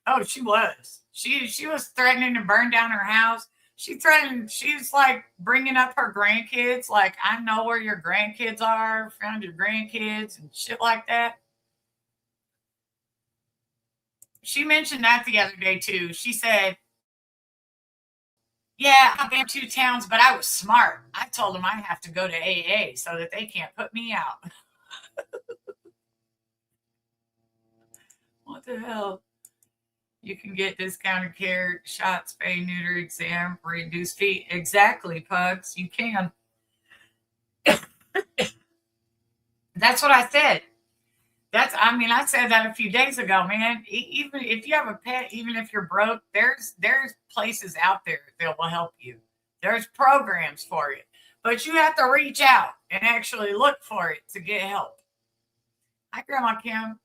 Oh, she was. She was threatening to burn down her house. She's like bringing up her grandkids. Like, I know where your grandkids are. Found your grandkids and shit like that. She mentioned that the other day, too. She said, yeah, I've been 2 towns, but I was smart. I told them I have to go to AA so that they can't put me out. What the hell? You can get discounted care, shot, spay, neuter, exam, reduced fee. Exactly, Pugs. You can. That's what I said. I said that a few days ago, man. Even if you have a pet, even if you're broke, there's places out there that will help you. There's programs for it. But you have to reach out and actually look for it to get help. Hi, Grandma Kim.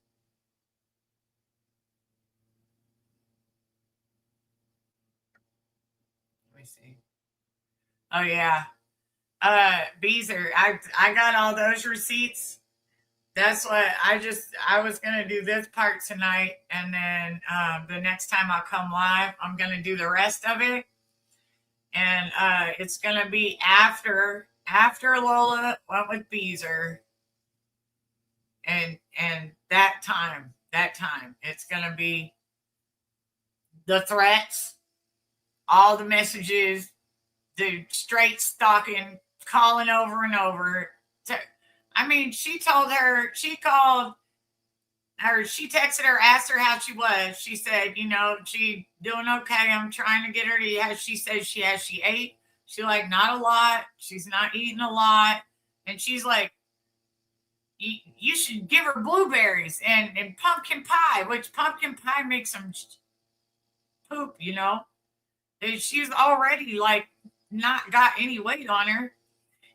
Let me see. Oh yeah. Beezer, I got all those receipts. That's what I was going to do this part tonight. And then the next time I come live, I'm going to do the rest of it. And it's going to be after Lola went with Beezer. And that time, it's going to be the threats, all the messages, the straight stalking, calling over and over. She texted her, asked her how she was. She said, she doing okay. I'm trying to get her to, she said she ate. She like, not a lot. She's not eating a lot. And she's like, you should give her blueberries and pumpkin pie, which pumpkin pie makes them poop, And she's already like not got any weight on her.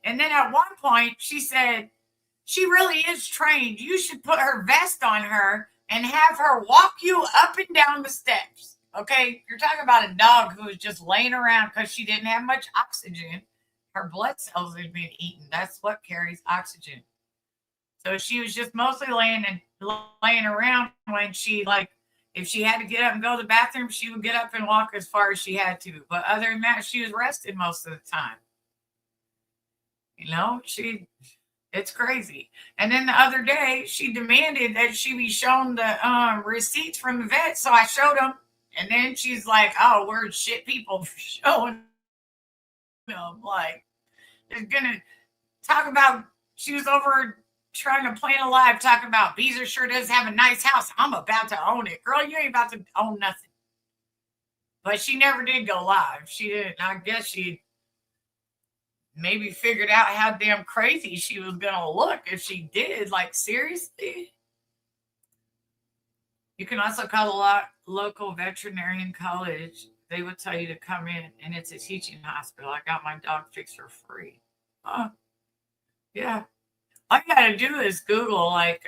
And then at one point she said, she really is trained. You should put her vest on her and have her walk you up and down the steps. Okay? You're talking about a dog who was just laying around because she didn't have much oxygen. Her blood cells had been eaten. That's what carries oxygen. So she was just mostly laying around when she, like, if she had to get up and go to the bathroom, she would get up and walk as far as she had to. But other than that, she was rested most of the time. It's crazy. And then the other day, she demanded that she be shown the receipts from the vet. So I showed them. And then she's like, oh, we're shit people for showing them. Like, they're going to talk about, she was over trying to plan a live, talking about Beezer sure does have a nice house. I'm about to own it. Girl, you ain't about to own nothing. But she never did go live. She didn't. I guess she maybe figured out how damn crazy she was gonna look if she did. Like, seriously? You can also call a local veterinarian college. They would tell you to come in, and it's a teaching hospital. I got my dog fixed for free. Oh, yeah. All you gotta do is Google like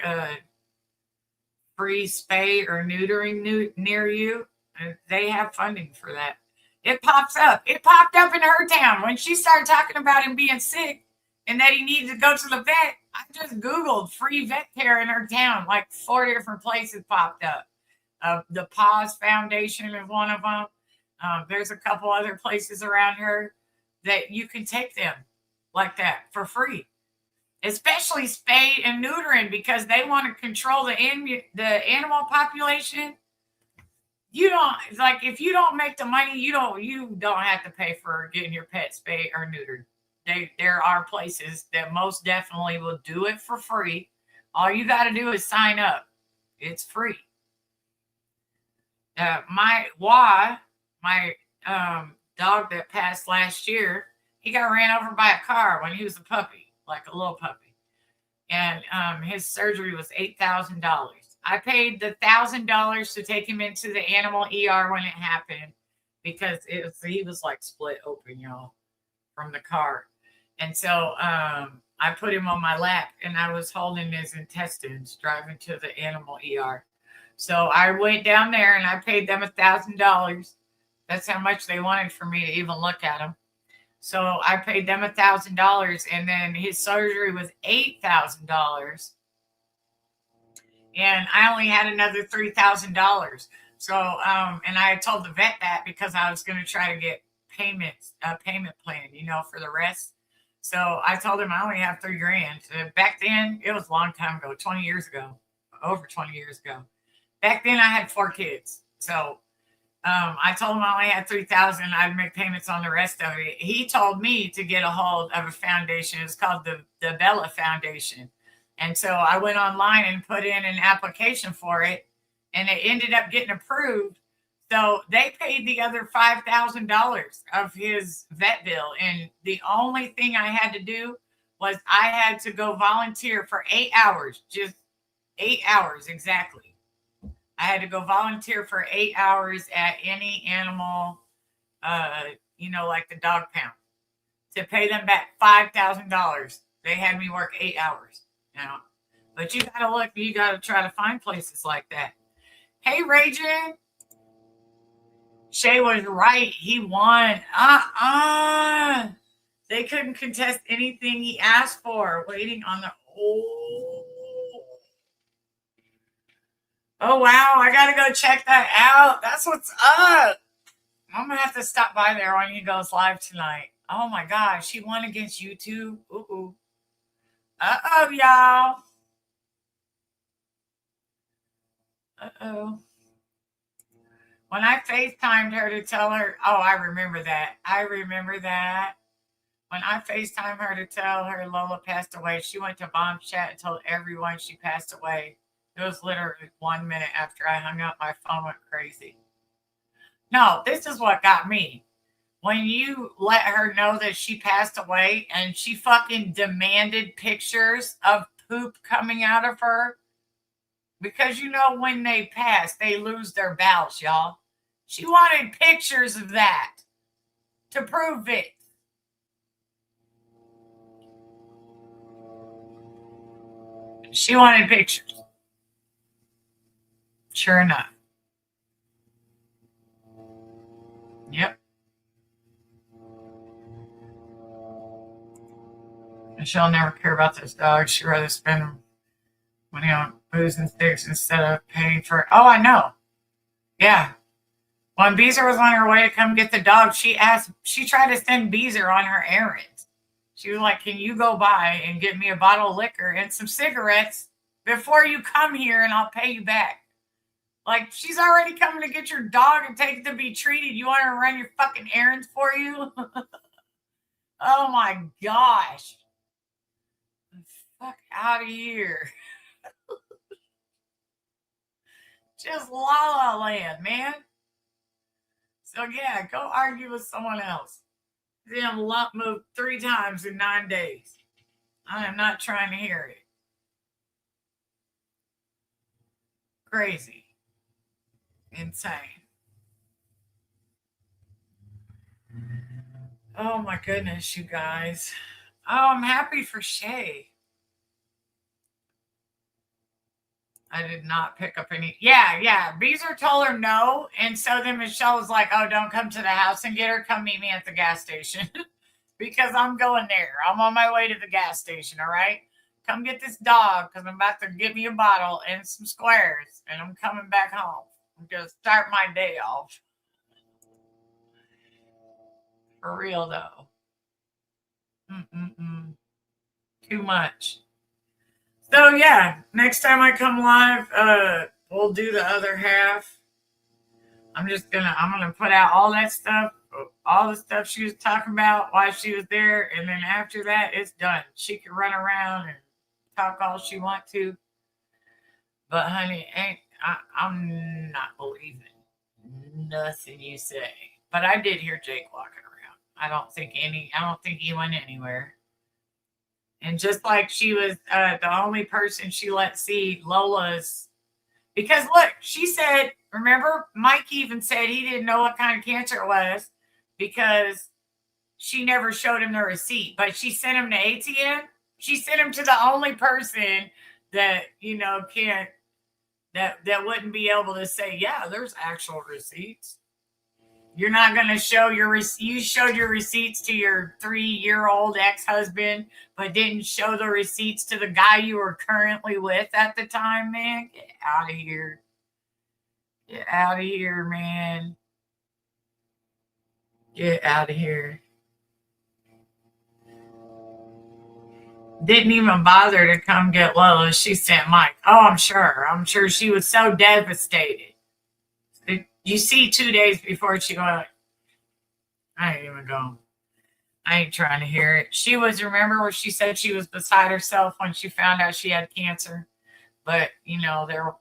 free spay or neutering near you. And they have funding for that. It pops up. It popped up in her town when she started talking about him being sick and that he needed to go to the vet. I just Googled free vet care in her town. Like 4 different places popped up. The Paws Foundation is one of them. There's a couple other places around her that you can take them like that for free. Especially spay and neutering, because they want to control the animal population. You don't, like, if you don't make the money, you don't have to pay for getting your pet spayed or neutered. There are places that most definitely will do it for free. All you got to do is sign up. It's free. My dog that passed last year, he got ran over by a car when he was a puppy. Like a little puppy. And his surgery was $8,000. I paid the $1,000 to take him into the animal ER when it happened, because he was like split open, y'all, from the car. And so I put him on my lap and I was holding his intestines driving to the animal ER. So I went down there and I paid them $1,000. That's how much they wanted for me to even look at him. So I paid them $1,000, and then his surgery was $8,000, and I only had another $3,000. So, and I told the vet that because I was going to try to get a payment plan, for the rest. So I told him I only have $3,000. Back then, it was a long time ago, 20 years ago, over 20 years ago. Back then, I had 4 kids, so. I told him I only had $3,000. I'd make payments on the rest of it. He told me to get a hold of a foundation. It's called the Bella Foundation. And so I went online and put in an application for it, and it ended up getting approved. So they paid the other $5,000 of his vet bill. And the only thing I had to do was I had to go volunteer for 8 hours, just 8 hours exactly. I had to go volunteer for 8 hours at any animal, like the dog pound, to pay them back $5,000. They had me work 8 hours. But you gotta look. You gotta try to find places like that. Hey, Ragin. Shay was right. He won. They couldn't contest anything he asked for. Waiting on the. Oh, wow. I got to go check that out. That's what's up. I'm going to have to stop by there when he goes live tonight. Oh, my gosh. He won against YouTube. Ooh. Uh-oh, y'all. Uh-oh. When I FaceTimed her to tell her, I remember that. When I FaceTimed her to tell her Lola passed away, she went to Bomb Chat and told everyone she passed away. It was literally 1 minute after I hung up, my phone went crazy. No, this is what got me. When you let her know that she passed away and she fucking demanded pictures of poop coming out of her. Because when they pass, they lose their bowels, y'all. She wanted pictures of that to prove it. She wanted pictures. Sure enough. Yep. And she'll never care about those dogs. She'd rather spend money on booze and sticks instead of paying for it. Oh, I know. Yeah. When Beezer was on her way to come get the dog, she tried to send Beezer on her errands. She was like, can you go by and get me a bottle of liquor and some cigarettes before you come here and I'll pay you back? Like, she's already coming to get your dog and take it to be treated. You want her to run your fucking errands for you? Oh my gosh. Fuck out of here. Just La La Land, man. So yeah, go argue with someone else. Them lump moved 3 times in 9 days. I am not trying to hear it. Crazy. Insane. Oh my goodness, you guys. Oh, I'm happy for Shay. I did not pick up any. Yeah. Beezer told her no. And so then Michelle was like, oh, don't come to the house and get her. Come meet me at the gas station because I'm going there. I'm on my way to the gas station. All right. Come get this dog because I'm about to get me a bottle and some squares and I'm coming back home. I'm going to start my day off. For real, though. Too much. So yeah, next time I come live, we'll do the other half. I'm gonna put out all that stuff, all the stuff she was talking about while she was there, and then after that, it's done. She can run around and talk all she wants to. But honey, I'm not believing nothing you say. But I did hear Jake walking around. I don't think he went anywhere. And just like she was the only person she let see Lola's, because look, she said, remember, Mike even said he didn't know what kind of cancer it was because she never showed him the receipt, but she sent him to ATM. She sent him to the only person that, that wouldn't be able to say, yeah, there's actual receipts. You're not going to show you showed your receipts to your 3-year-old ex-husband, but didn't show the receipts to the guy you were currently with at the time, man. Get out of here. Get out of here, man. Get out of here. Didn't even bother to come get Lola. She sent Mike. Oh, I'm sure. I'm sure she was so devastated. You see 2 days before she went, I ain't even going. I ain't trying to hear it. She was, remember where she said she was beside herself when she found out she had cancer? But, there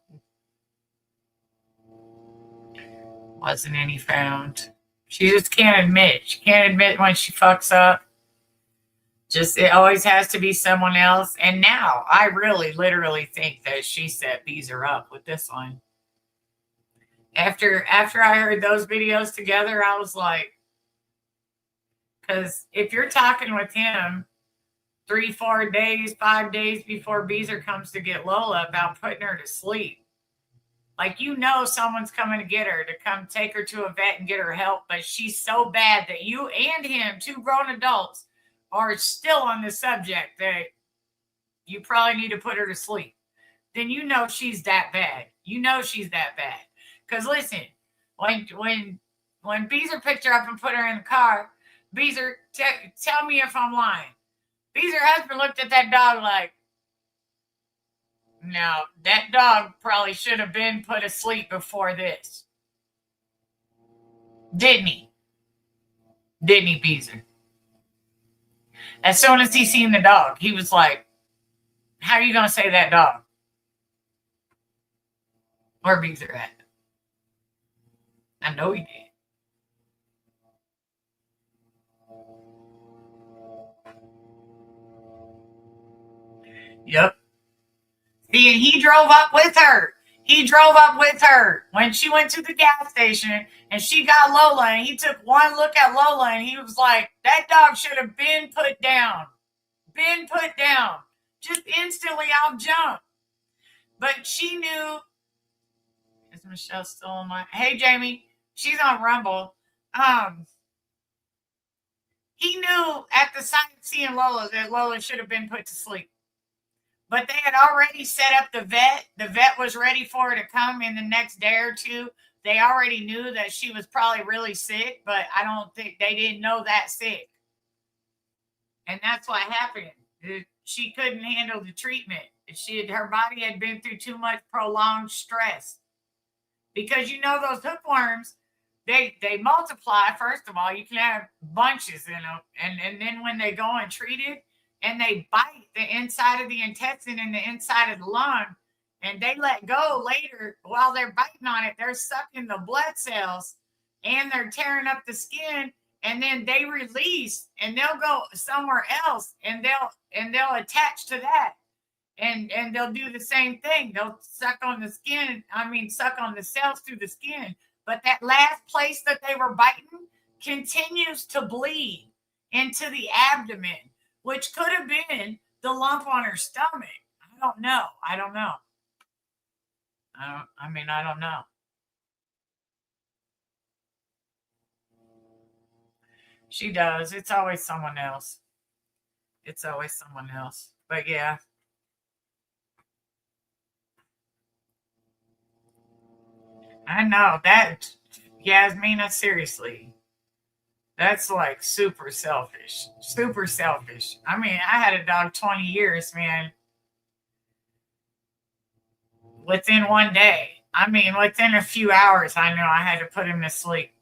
wasn't any found. She just can't admit. She can't admit when she fucks up. Just, it always has to be someone else. And now, I really, literally think that she set Beezer up with this one. After I heard those videos together, I was like, because if you're talking with him 3, 4 days, 5 days before Beezer comes to get Lola about putting her to sleep, like, someone's coming to get her, to come take her to a vet and get her help, but she's so bad that you and him, 2 grown adults, are still on the subject that you probably need to put her to sleep. Then she's that bad. She's that bad. Because listen, when Beezer picked her up and put her in the car, Beezer, tell me if I'm lying. Beezer's husband looked at that dog like, no, that dog probably should have been put asleep before this. Didn't he? Didn't he, Beezer? As soon as he seen the dog, he was like, how are you going to say that dog? Where Beezer at? I know he did. Yep. See, and he drove up with her. He drove up with her when she went to the gas station and she got Lola, and he took one look at Lola and he was like, that dog should have been put down. Been put down. Just instantly I'll jump. But she knew. Is Michelle still on my? Hey, Jamie. She's on Rumble. He knew at the sight of seeing Lola that Lola should have been put to sleep. But they had already set up the vet. The vet was ready for her to come in the next day or two. They already knew that she was probably really sick, but I don't think they didn't know that sick. And that's what happened. She couldn't handle the treatment. Her body had been through too much prolonged stress. Because those hookworms, they multiply. First of all, you can have bunches in them. And then when they go and treat it, and they bite the inside of the intestine and the inside of the lung, and they let go later while they're biting on it, they're sucking the blood cells and they're tearing up the skin and then they release and they'll go somewhere else and they'll attach to that. And they'll do the same thing. They'll suck on the skin. Suck on the cells through the skin. But that last place that they were biting continues to bleed into the abdomen, which could have been the lump on her stomach. I don't know. I don't know. She does. It's always someone else. But yeah. I know that, Yasmina, seriously. That's like super selfish. I had a dog 20 years, man. Within one day. Within a few hours, I knew I had to put him to sleep.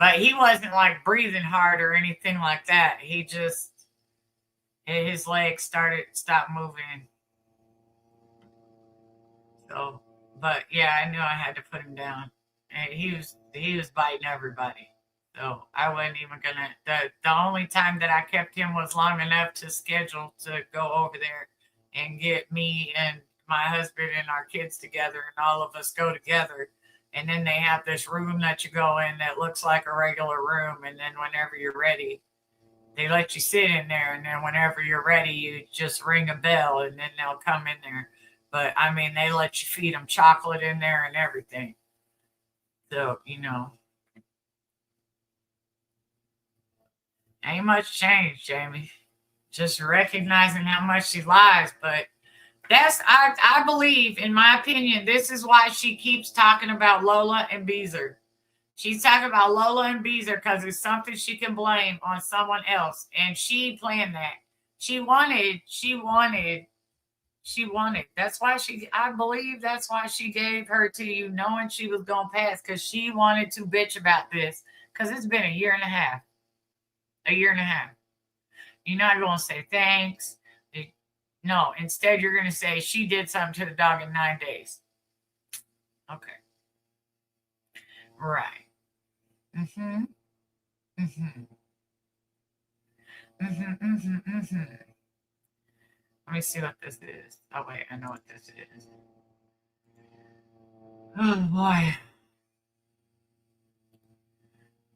But he wasn't like breathing hard or anything like that. He just, his legs stopped moving. So, but yeah, I knew I had to put him down. And he was biting everybody. So I wasn't even gonna, the only time that I kept him was long enough to schedule to go over there and get me and my husband and our kids together, and all of us go together. And then they have this room that you go in that looks like a regular room. And then whenever you're ready, they let you sit in there. And then whenever you're ready, you just ring a bell and then they'll come in there. But they let you feed them chocolate in there and everything. So, ain't much change, Jamie. Just recognizing how much she lies. But I believe, in my opinion, this is why she keeps talking about Lola and Beezer. She's talking about Lola and Beezer because it's something she can blame on someone else. And she planned that. She wanted. That's why I believe that's why she gave her to you, knowing she was going to pass, because she wanted to bitch about this, because it's been a year and a half. You're not going to say thanks. No, instead you're going to say she did something to the dog in 9 days. Okay. Right. Let me see what this is. Oh, wait, I know what this is. Oh, boy.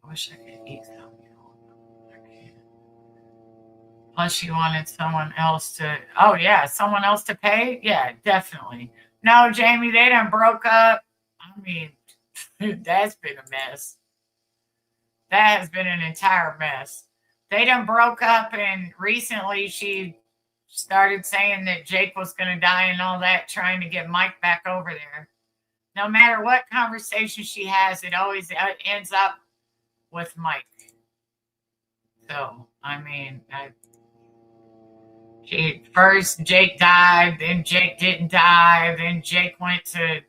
I wish I could eat something. Plus, she wanted someone else to... Oh, yeah, someone else to pay? Yeah, definitely. No, Jamie, they done broke up. That's been a mess. That has been an entire mess. They done broke up, and recently she started saying that Jake was going to die and all that, trying to get Mike back over there. No matter what conversation she has, it always ends up with Mike. So, first Jake died, then Jake didn't die, then Jake went to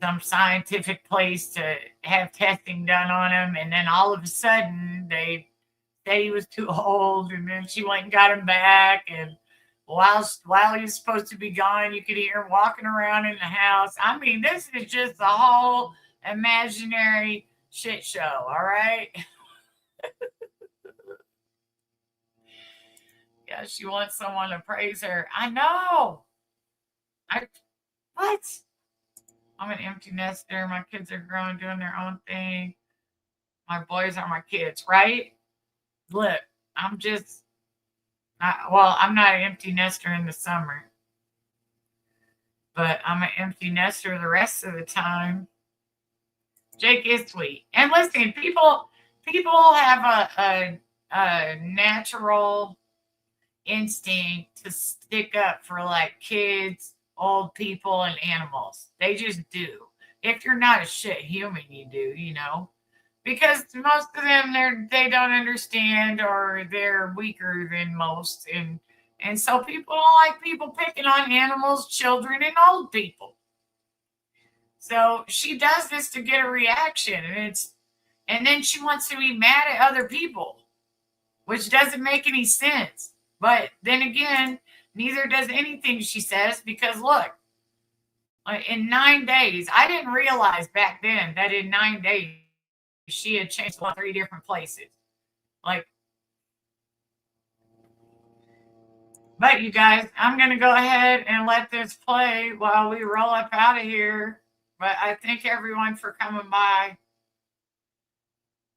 some scientific place to have testing done on him, and then all of a sudden they said he was too old, and then she went and got him back, and while he was supposed to be gone, you could hear him walking around in the house. This is just a whole imaginary shit show, all right? Yeah, she wants someone to praise her. I know. What? I'm an empty nester. My kids are growing, doing their own thing. My boys are my kids, right? Look, I'm not an empty nester in the summer, but I'm an empty nester the rest of the time. Jake is sweet. And listen, people have a natural instinct to stick up for like kids, old people, and animals. They just do. If you're not a shit human, you do, because most of them, they don't understand, or they're weaker than most, and so people don't like people picking on animals, children, and old people. So she does this to get a reaction, and then she wants to be mad at other people, which doesn't make any sense. But then again, neither does anything she says, because look, in 9 days, I didn't realize back then that in 9 days she had changed 3 different places. Like, but you guys, I'm going to go ahead and let this play while we roll up out of here. But I thank everyone for coming by.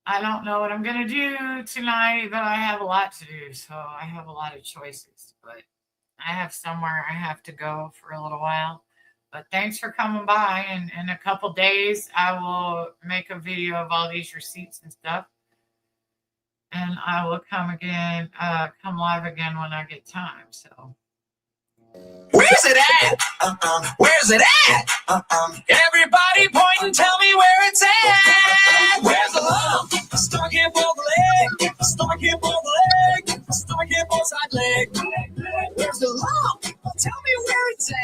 I don't know what I'm going to do tonight, but I have a lot to do. So I have a lot of choices. But I have somewhere I have to go for a little while. But thanks for coming by. And in a couple days, I will make a video of all these receipts and stuff. And I will come live again when I get time. So. Where's it at? Where's it at? Everybody point and tell me where it's at. Where's the lump? Stomach here for the leg. Stomach here for the leg. Stomach here for side leg. Where's the lump? Tell me where it's at.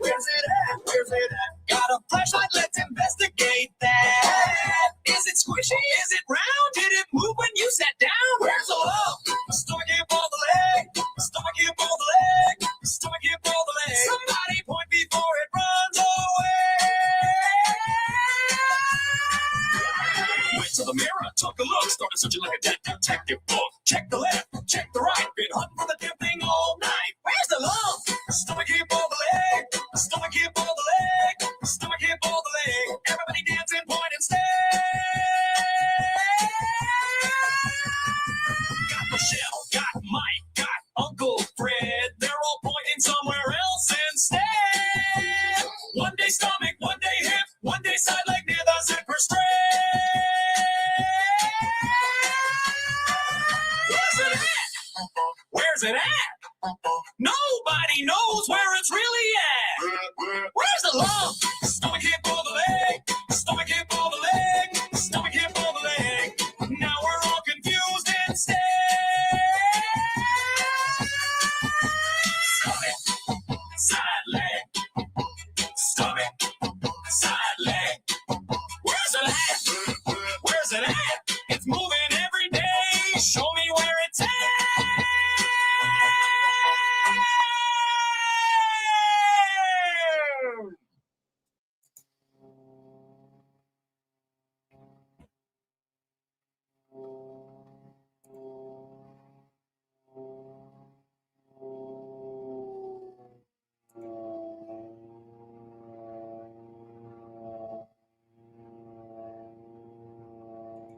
Where's it at? Where's it at? Got a flashlight, let's investigate that. Is it squishy? Is it round? Did it move when you sat down? Where's the lump? Stomach here for the leg. Stomach here for the leg. Stomach here for the leg. Somebody point before it runs away. Went to the mirror, took a look, started searching like a dead detective book. Check the left, check the right, been hunting for the damn thing all night. Where's the lump? Stomach here for the leg. Stomach here for the leg. Stomach here for the leg. Everybody dancing, point and stare. Got Michelle, got Mike, got Uncle Fred. They're all pointing somewhere else instead. One day stomach, one day hip, one day side leg near the zipper strap. Where's it at? Where's it at? Nobody knows where it's really at. Where's the lump?